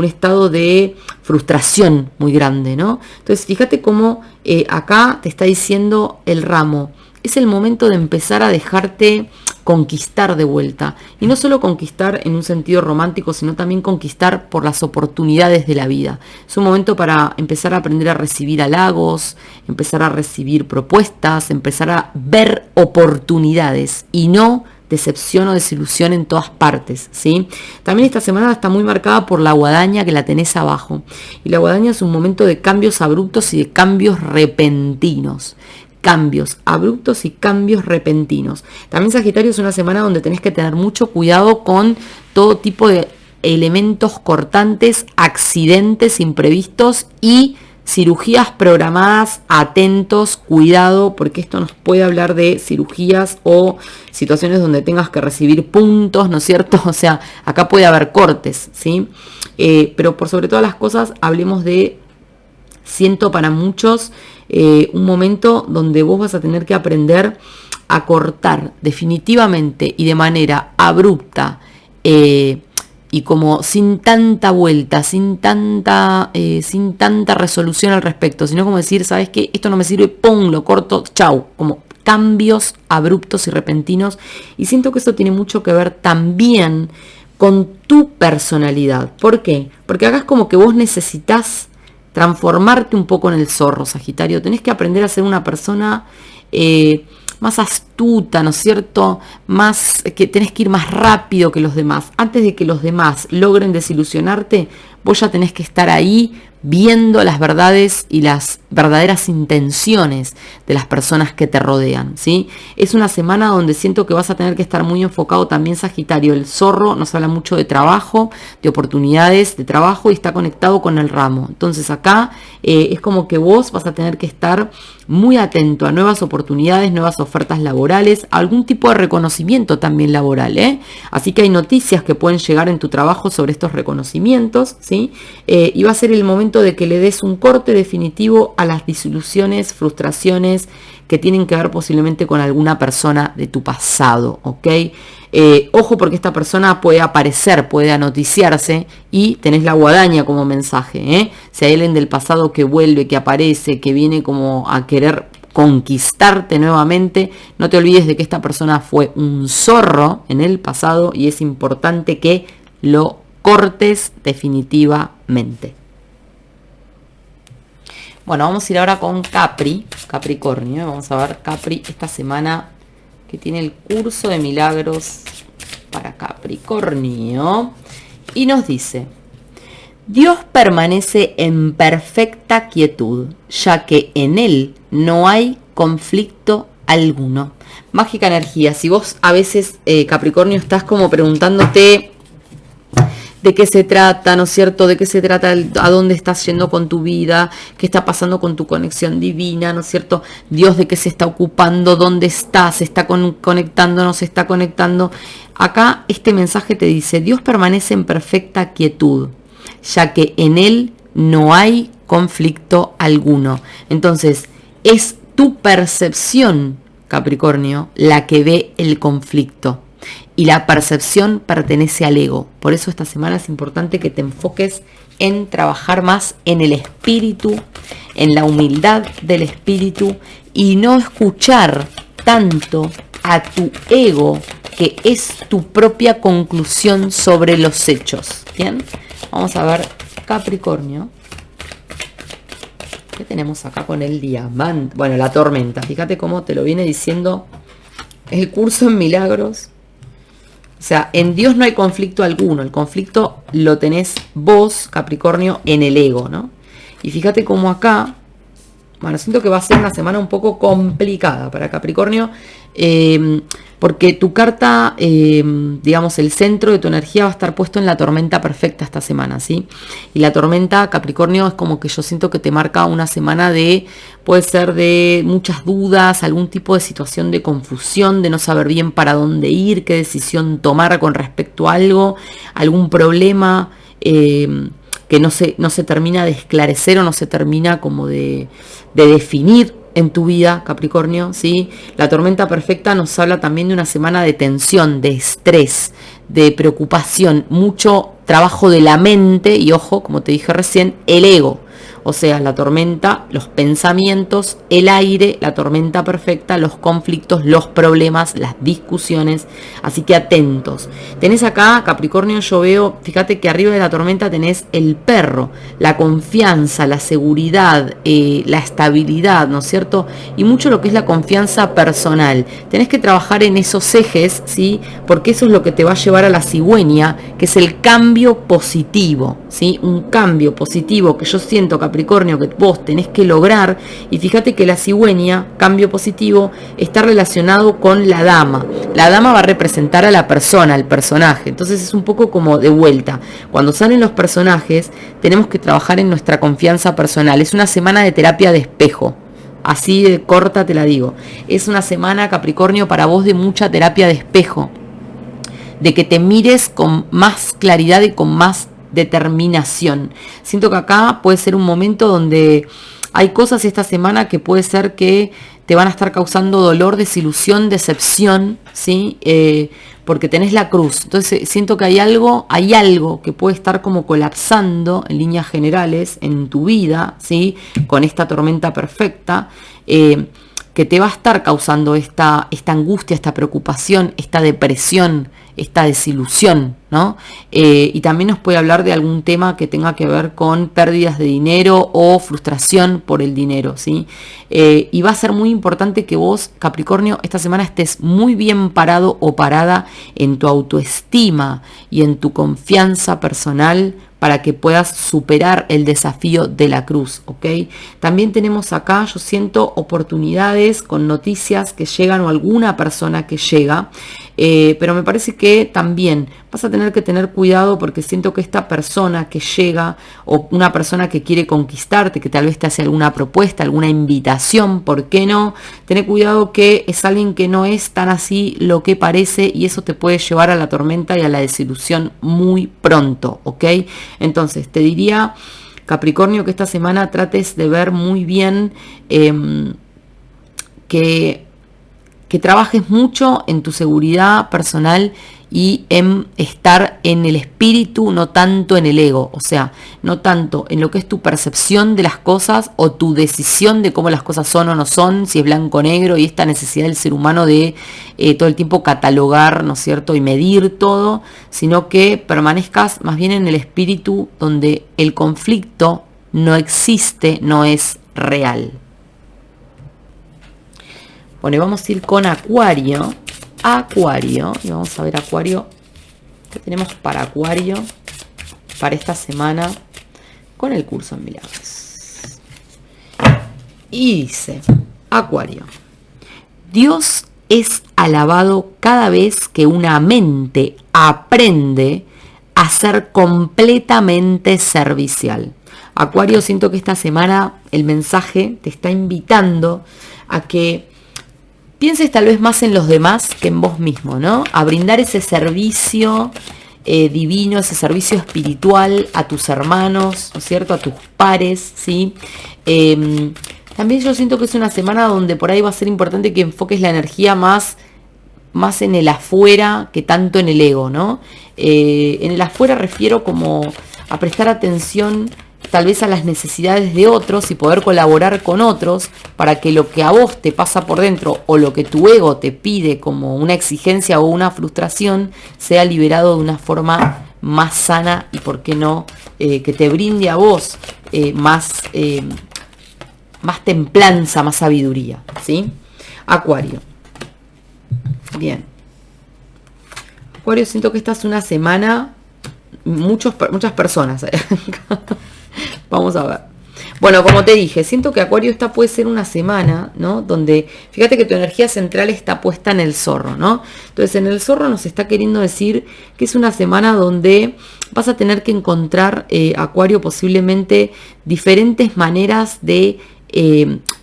estado de frustración muy grande, ¿no? Entonces, fíjate cómo acá te está diciendo el ramo. Es el momento de empezar a dejarte conquistar de vuelta. Y no solo conquistar en un sentido romántico, sino también conquistar por las oportunidades de la vida. Es un momento para empezar a aprender a recibir halagos, empezar a recibir propuestas, empezar a ver oportunidades y no decepción o desilusión en todas partes, ¿sí? También esta semana está muy marcada por la guadaña, que la tenés abajo. Y la guadaña es un momento de cambios abruptos y de cambios repentinos. Cambios abruptos y cambios repentinos. También, Sagitario, es una semana donde tenés que tener mucho cuidado con todo tipo de elementos cortantes, accidentes imprevistos y cirugías programadas. Atentos, cuidado, porque esto nos puede hablar de cirugías o situaciones donde tengas que recibir puntos, ¿no es cierto? O sea, acá puede haber cortes, ¿sí? Pero por sobre todas las cosas, hablemos de, siento para muchos, un momento donde vos vas a tener que aprender a cortar definitivamente y de manera abrupta, y como sin tanta vuelta, sin tanta resolución al respecto, sino como decir, ¿sabes qué? Esto no me sirve, ¡pum!, lo corto, chau. Como cambios abruptos y repentinos. Y siento que esto tiene mucho que ver también con tu personalidad. ¿Por qué? Porque acá es como que vos necesitas transformarte un poco en el zorro, Sagitario. Tenés que aprender a ser una persona más astuta, ¿no es cierto? Más, que tenés que ir más rápido que los demás. Antes de que los demás logren desilusionarte, vos ya tenés que estar ahí viendo las verdades y las verdaderas intenciones de las personas que te rodean, ¿sí? Es una semana donde siento que vas a tener que estar muy enfocado también, Sagitario. El zorro nos habla mucho de trabajo, de oportunidades de trabajo, y está conectado con el ramo. Entonces acá es como que vos vas a tener que estar muy atento a nuevas oportunidades, nuevas ofertas laborales, a algún tipo de reconocimiento también laboral, ¿eh? Así que hay noticias que pueden llegar en tu trabajo sobre estos reconocimientos, ¿sí? Y va a ser el momento de que le des un corte definitivo a las desilusiones, frustraciones que tienen que ver posiblemente con alguna persona de tu pasado, ¿ok? Ojo, porque esta persona puede aparecer, puede anoticiarse, y tenés la guadaña como mensaje, ¿eh? Si hay alguien del pasado que vuelve, que aparece, que viene como a querer conquistarte nuevamente, no te olvides de que esta persona fue un zorro en el pasado y es importante que lo cortes definitivamente. Bueno, vamos a ir ahora con Capricornio. Vamos a ver Capri esta semana, que tiene el curso de milagros para Capricornio. Y nos dice: Dios permanece en perfecta quietud, ya que en él no hay conflicto alguno. Mágica energía. Si vos a veces, Capricornio, estás como preguntándote de qué se trata, ¿no es cierto? De qué se trata, a dónde estás yendo con tu vida, qué está pasando con tu conexión divina, ¿no es cierto? Dios de qué se está ocupando, dónde está, se está conectando, no se está conectando. Acá este mensaje te dice, Dios permanece en perfecta quietud, ya que en Él no hay conflicto alguno. Entonces, es tu percepción, Capricornio, la que ve el conflicto. Y la percepción pertenece al ego. Por eso esta semana es importante que te enfoques en trabajar más en el espíritu, en la humildad del espíritu y no escuchar tanto a tu ego, que es tu propia conclusión sobre los hechos. Bien, vamos a ver Capricornio. ¿Qué tenemos acá con el diamante? Bueno, la tormenta. Fíjate cómo te lo viene diciendo el curso en milagros. O sea, en Dios no hay conflicto alguno. El conflicto lo tenés vos, Capricornio, en el ego, ¿no? Y fíjate cómo acá, bueno, siento que va a ser una semana un poco complicada para Capricornio, porque tu carta, digamos, el centro de tu energía va a estar puesto en la tormenta perfecta esta semana, ¿sí? Y la tormenta, Capricornio, es como que yo siento que te marca una semana de, puede ser de muchas dudas, algún tipo de situación de confusión, de no saber bien para dónde ir, qué decisión tomar con respecto a algo, algún problema que no se termina de esclarecer o no se termina como de definir en tu vida, Capricornio, ¿sí? La tormenta perfecta nos habla también de una semana de tensión, de estrés, de preocupación, mucho trabajo de la mente y, ojo, como te dije recién, el ego. O sea, la tormenta, los pensamientos, el aire, la tormenta perfecta, los conflictos, los problemas, las discusiones. Así que atentos. Tenés acá, Capricornio, yo veo, fíjate que arriba de la tormenta tenés el perro, la confianza, la seguridad, la estabilidad, ¿no es cierto? Y mucho lo que es la confianza personal. Tenés que trabajar en esos ejes, ¿sí? Porque eso es lo que te va a llevar a la cigüeña, que es el cambio positivo, ¿sí? Un cambio positivo que yo siento, Capricornio, que vos tenés que lograr. Y fíjate que la cigüeña, cambio positivo, está relacionado con la dama. La dama va a representar a la persona, al personaje. Entonces es un poco como de vuelta. Cuando salen los personajes, tenemos que trabajar en nuestra confianza personal. Es una semana de terapia de espejo. Así de corta te la digo. Es una semana, Capricornio, para vos de mucha terapia de espejo. De que te mires con más claridad y con más determinación. Siento que acá puede ser un momento donde hay cosas esta semana que puede ser que te van a estar causando dolor, desilusión, decepción, ¿sí? Porque tenés la cruz. Entonces siento que hay algo que puede estar como colapsando en líneas generales en tu vida, ¿sí? Con esta tormenta perfecta, que te va a estar causando esta angustia, esta preocupación, esta depresión, esta desilusión, ¿no? Y también nos puede hablar de algún tema que tenga que ver con pérdidas de dinero o frustración por el dinero, ¿sí? Y va a ser muy importante que vos, Capricornio, esta semana estés muy bien parado o parada en tu autoestima y en tu confianza personal para que puedas superar el desafío de la cruz, ¿ok? También tenemos acá, yo siento oportunidades con noticias que llegan o alguna persona que llega, pero me parece que también vas a tener que tener cuidado porque siento que esta persona que llega o una persona que quiere conquistarte, que tal vez te hace alguna propuesta, alguna invitación, ¿por qué no? Tener cuidado que es alguien que no es tan así lo que parece y eso te puede llevar a la tormenta y a la desilusión muy pronto, ¿ok? Entonces, te diría, Capricornio, que esta semana trates de ver muy bien que trabajes mucho en tu seguridad personal y en estar en el espíritu, no tanto en el ego, o sea, no tanto en lo que es tu percepción de las cosas o tu decisión de cómo las cosas son o no son, si es blanco o negro, y esta necesidad del ser humano de todo el tiempo catalogar, ¿no es cierto?, y medir todo, sino que permanezcas más bien en el espíritu donde el conflicto no existe, no es real. Bueno, y vamos a ir con Acuario, y vamos a ver Acuario, ¿qué tenemos para Acuario para esta semana con el curso en milagros? Y dice, Acuario, Dios es alabado cada vez que una mente aprende a ser completamente servicial. Acuario, siento que esta semana el mensaje te está invitando a que pienses tal vez más en los demás que en vos mismo, ¿no? A brindar ese servicio divino, ese servicio espiritual a tus hermanos, ¿no es cierto? A tus pares, ¿sí? También yo siento que es una semana donde por ahí va a ser importante que enfoques la energía más en el afuera que tanto en el ego, ¿no? En el afuera refiero como a prestar atención tal vez a las necesidades de otros y poder colaborar con otros para que lo que a vos te pasa por dentro o lo que tu ego te pide como una exigencia o una frustración sea liberado de una forma más sana y, por qué no, que te brinde a vos más templanza, más sabiduría, ¿sí? Acuario. Bien. Acuario, siento que esta es una semana, muchas personas. Vamos a ver. Bueno, como te dije, siento que Acuario esta puede ser una semana, ¿no? Donde, fíjate que tu energía central está puesta en el zorro, ¿no? Entonces, en el zorro nos está queriendo decir que es una semana donde vas a tener que encontrar, Acuario, posiblemente diferentes maneras de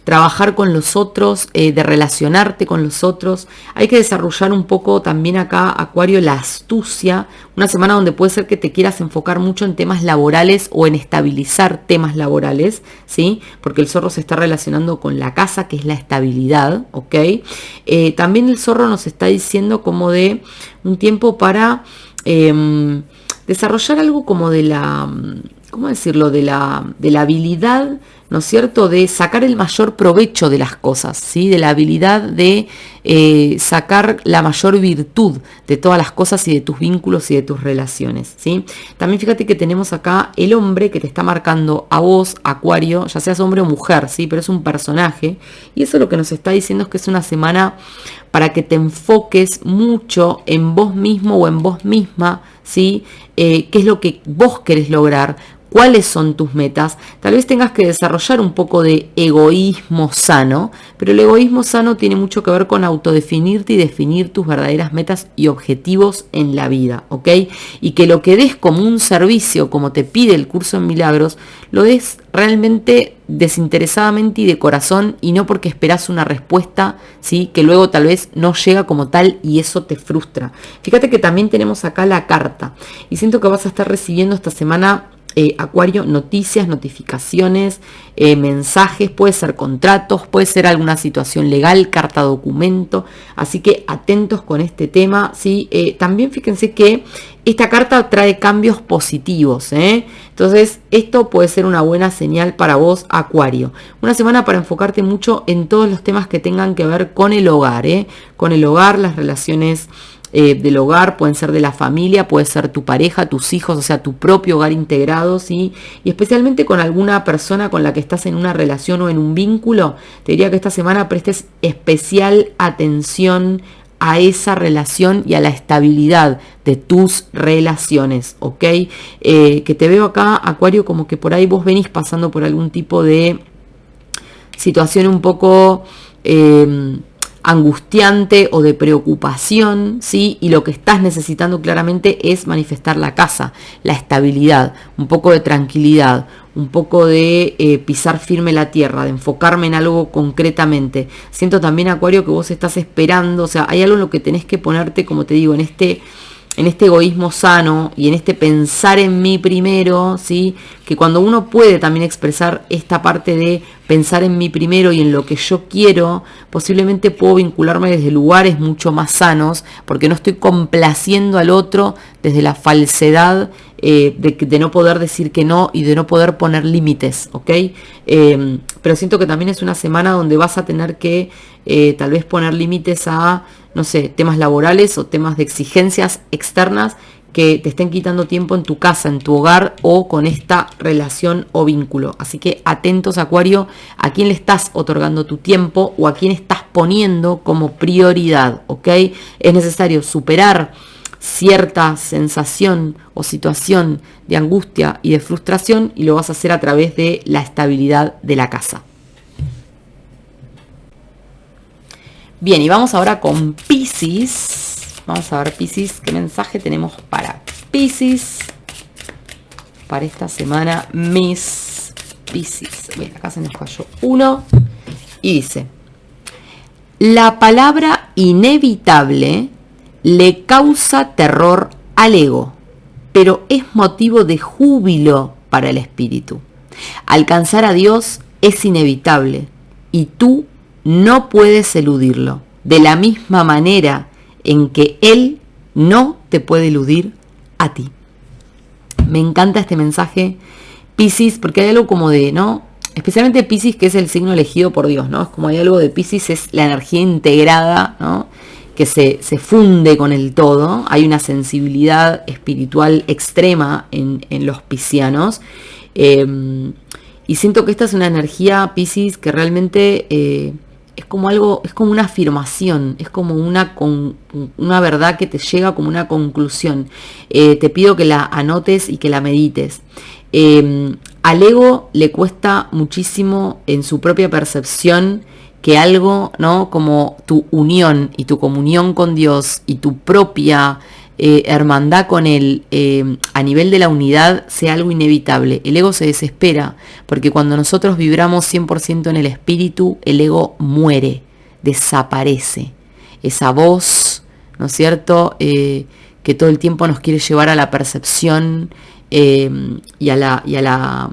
trabajar con los otros, de relacionarte con los otros. Hay que desarrollar un poco también acá, Acuario, la astucia. Una semana donde puede ser que te quieras enfocar mucho en temas laborales o en estabilizar temas laborales, ¿sí? Porque el zorro se está relacionando con la casa, que es la estabilidad, ¿ok? También el zorro nos está diciendo como de un tiempo para desarrollar algo como de la, ¿cómo decirlo? De la habilidad, ¿no es cierto?, de sacar el mayor provecho de las cosas, ¿sí? De la habilidad de sacar la mayor virtud de todas las cosas y de tus vínculos y de tus relaciones, ¿sí? También fíjate que tenemos acá el hombre que te está marcando a vos, Acuario, ya seas hombre o mujer, ¿sí? Pero es un personaje, y eso lo que nos está diciendo es que es una semana para que te enfoques mucho en vos mismo o en vos misma, ¿sí? ¿Qué es lo que vos querés lograr? ¿Cuáles son tus metas? Tal vez tengas que desarrollar un poco de egoísmo sano, pero el egoísmo sano tiene mucho que ver con autodefinirte y definir tus verdaderas metas y objetivos en la vida, ¿ok? Y que lo que des como un servicio, como te pide el curso en milagros, lo des realmente desinteresadamente y de corazón y no porque esperas una respuesta, ¿sí? Que luego tal vez no llega como tal y eso te frustra. Fíjate que también tenemos acá la carta y siento que vas a estar recibiendo esta semana, Acuario, noticias, notificaciones, mensajes, puede ser contratos, puede ser alguna situación legal, carta documento, así que atentos con este tema, ¿sí? También fíjense que esta carta trae cambios positivos, entonces esto puede ser una buena señal para vos, Acuario. Una semana para enfocarte mucho en todos los temas que tengan que ver con el hogar, con el hogar, las relaciones del hogar, pueden ser de la familia, puede ser tu pareja, tus hijos, o sea, tu propio hogar integrado, ¿sí? Y especialmente con alguna persona con la que estás en una relación o en un vínculo, te diría que esta semana prestes especial atención a esa relación y a la estabilidad de tus relaciones, ¿ok? Que te veo acá, Acuario, como que por ahí vos venís pasando por algún tipo de situación un poco angustiante o de preocupación, ¿sí? Y lo que estás necesitando claramente es manifestar la casa, la estabilidad, un poco de tranquilidad, un poco de pisar firme la tierra, de enfocarme en algo concretamente. Siento también, Acuario, que vos estás esperando, o sea, hay algo en lo que tenés que ponerte, como te digo, en este egoísmo sano y en este pensar en mí primero, ¿sí? Que cuando uno puede también expresar esta parte de pensar en mí primero y en lo que yo quiero, posiblemente puedo vincularme desde lugares mucho más sanos, porque no estoy complaciendo al otro desde la falsedad de no poder decir que no y de no poder poner límites, ¿ok? Pero siento que también es una semana donde vas a tener que tal vez poner límites a, no sé, temas laborales o temas de exigencias externas que te estén quitando tiempo en tu casa, en tu hogar o con esta relación o vínculo. Así que atentos, Acuario, a quién le estás otorgando tu tiempo o a quién estás poniendo como prioridad, ¿ok? Es necesario superar cierta sensación o situación de angustia y de frustración y lo vas a hacer a través de la estabilidad de la casa. Bien, y vamos ahora con Piscis. Vamos a ver, Piscis, qué mensaje tenemos para Piscis. para esta semana, mis Piscis. Bueno, acá se nos cayó uno. Y dice: la palabra inevitable le causa terror al ego, pero es motivo de júbilo para el espíritu. Alcanzar a Dios es inevitable y tú no puedes eludirlo, de la misma manera en que Él no te puede eludir a ti. Me encanta este mensaje, Piscis, porque hay algo como de, ¿no? Especialmente Piscis, que es el signo elegido por Dios, ¿no? Es como hay algo de Piscis, es la energía integrada, ¿no? Que se funde con el todo. Hay una sensibilidad espiritual extrema en los piscianos. Y siento que esta es una energía, Piscis, que realmente es como algo, es como una afirmación, es como una verdad que te llega como una conclusión. Te pido que la anotes y que la medites. Al ego le cuesta muchísimo en su propia percepción que algo, ¿no? Como tu unión y tu comunión con Dios y tu propia hermandad con Él a nivel de la unidad sea algo inevitable. El ego se desespera porque cuando nosotros vibramos 100% en el espíritu, el ego muere, desaparece. Esa voz, ¿no es cierto?, que todo el tiempo nos quiere llevar a la percepción y a la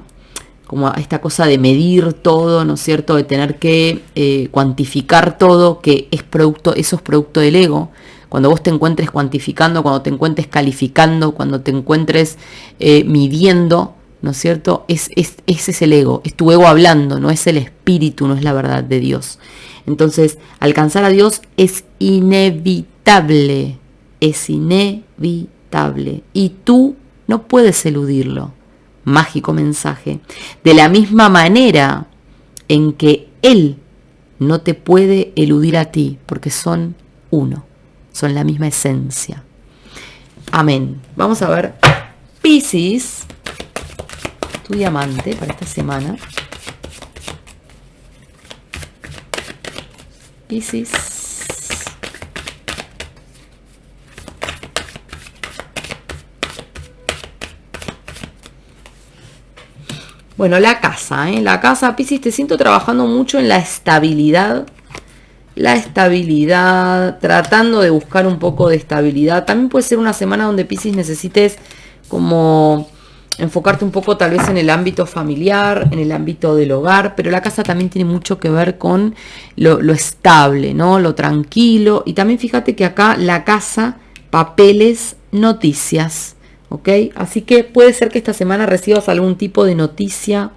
como a esta cosa de medir todo, ¿no es cierto?, de tener que cuantificar todo, que eso es producto del ego. Cuando vos te encuentres cuantificando, cuando te encuentres calificando, cuando te encuentres midiendo, ¿no es cierto?, ese es el ego, es tu ego hablando, no es el espíritu, no es la verdad de Dios. Entonces, alcanzar a Dios es inevitable, y tú no puedes eludirlo. Mágico mensaje. De la misma manera en que Él no te puede eludir a ti, porque son uno, son la misma esencia. Amén. Vamos a ver, Piscis, tu diamante para esta semana. Piscis. Bueno, la casa, la casa, Piscis, te siento trabajando mucho en la estabilidad, tratando de buscar un poco de estabilidad. También puede ser una semana donde, Piscis, necesites como enfocarte un poco tal vez en el ámbito familiar, en el ámbito del hogar, pero la casa también tiene mucho que ver con lo estable, ¿no? Lo tranquilo. Y también fíjate que acá la casa, papeles, noticias. ¿Ok? Así que puede ser que esta semana recibas algún tipo de noticia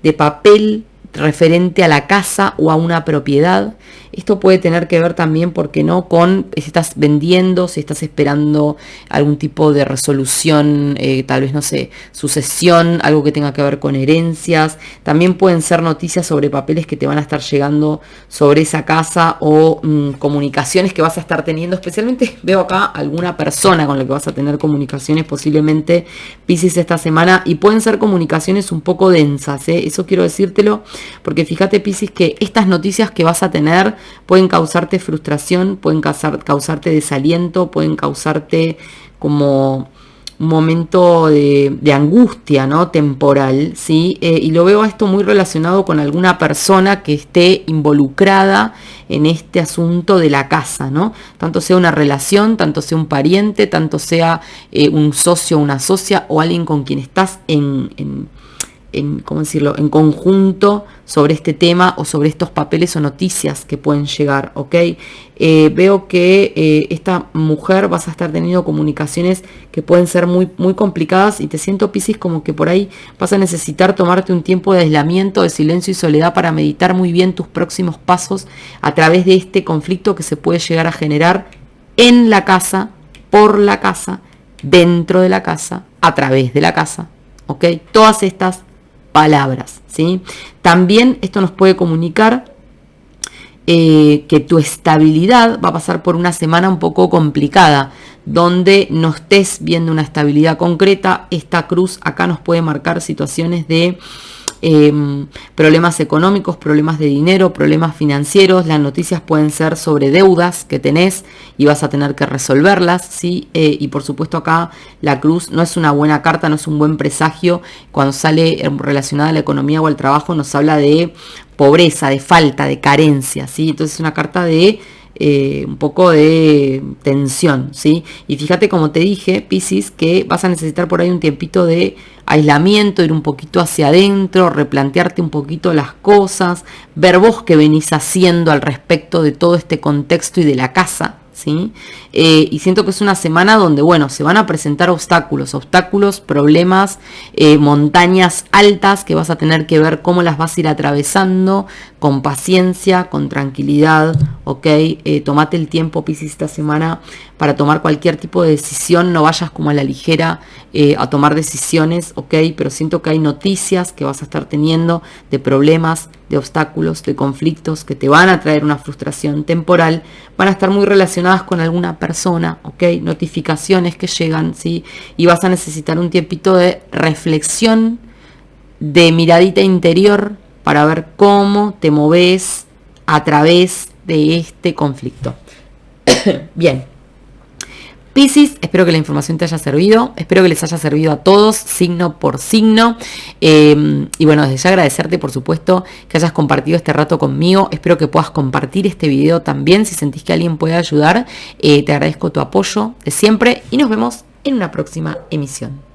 de papel referente a la casa o a una propiedad. Esto puede tener que ver también, ¿por qué no?, con si estás vendiendo, si estás esperando algún tipo de resolución, tal vez, no sé, sucesión, algo que tenga que ver con herencias. También pueden ser noticias sobre papeles que te van a estar llegando sobre esa casa o comunicaciones que vas a estar teniendo. Especialmente veo acá alguna persona con la que vas a tener comunicaciones posiblemente, Piscis, esta semana, y pueden ser comunicaciones un poco densas, eso quiero decírtelo, porque fíjate, Piscis, que estas noticias que vas a tener pueden causarte frustración, pueden causarte desaliento, pueden causarte como un momento de angustia, ¿no?, temporal, ¿sí? Y lo veo esto muy relacionado con alguna persona que esté involucrada en este asunto de la casa, ¿no? Tanto sea una relación, tanto sea un pariente, tanto sea un socio o una socia o alguien con quien estás ¿cómo decirlo?, en conjunto sobre este tema o sobre estos papeles o noticias que pueden llegar, ¿ok? Veo que esta mujer vas a estar teniendo comunicaciones que pueden ser muy, muy complicadas y te siento, Piscis, como que por ahí vas a necesitar tomarte un tiempo de aislamiento, de silencio y soledad para meditar muy bien tus próximos pasos a través de este conflicto que se puede llegar a generar en la casa, por la casa, dentro de la casa, a través de la casa, ¿ok? Todas estas palabras, ¿sí? También esto nos puede comunicar que tu estabilidad va a pasar por una semana un poco complicada, donde no estés viendo una estabilidad concreta. Esta cruz acá nos puede marcar situaciones de problemas económicos, problemas de dinero, problemas financieros. Las noticias pueden ser sobre deudas que tenés y vas a tener que resolverlas, ¿sí? Y por supuesto acá la cruz no es una buena carta, no es un buen presagio. Cuando sale relacionada a la economía o al trabajo nos habla de pobreza, de falta, de carencia, ¿sí? Entonces es una carta de un poco de tensión, ¿sí? Y fíjate, como te dije, Piscis, que vas a necesitar por ahí un tiempito de aislamiento, ir un poquito hacia adentro, replantearte un poquito las cosas, ver vos qué venís haciendo al respecto de todo este contexto y de la casa, ¿sí? Y siento que es una semana donde, bueno, se van a presentar obstáculos, problemas, montañas altas que vas a tener que ver cómo las vas a ir atravesando con paciencia, con tranquilidad, ¿ok? Tomate el tiempo, Piscis, esta semana para tomar cualquier tipo de decisión, no vayas como a la ligera a tomar decisiones, ¿ok? Pero siento que hay noticias que vas a estar teniendo de problemas, de obstáculos, de conflictos que te van a traer una frustración temporal, van a estar muy relacionadas con alguna persona, ¿ok? Notificaciones que llegan, ¿sí? Y vas a necesitar un tiempito de reflexión, de miradita interior para ver cómo te moves a través de este conflicto. Bien. Piscis, espero que la información te haya servido, espero que les haya servido a todos, signo por signo, y bueno, desde ya agradecerte por supuesto que hayas compartido este rato conmigo, espero que puedas compartir este video también si sentís que alguien puede ayudar, te agradezco tu apoyo de siempre y nos vemos en una próxima emisión.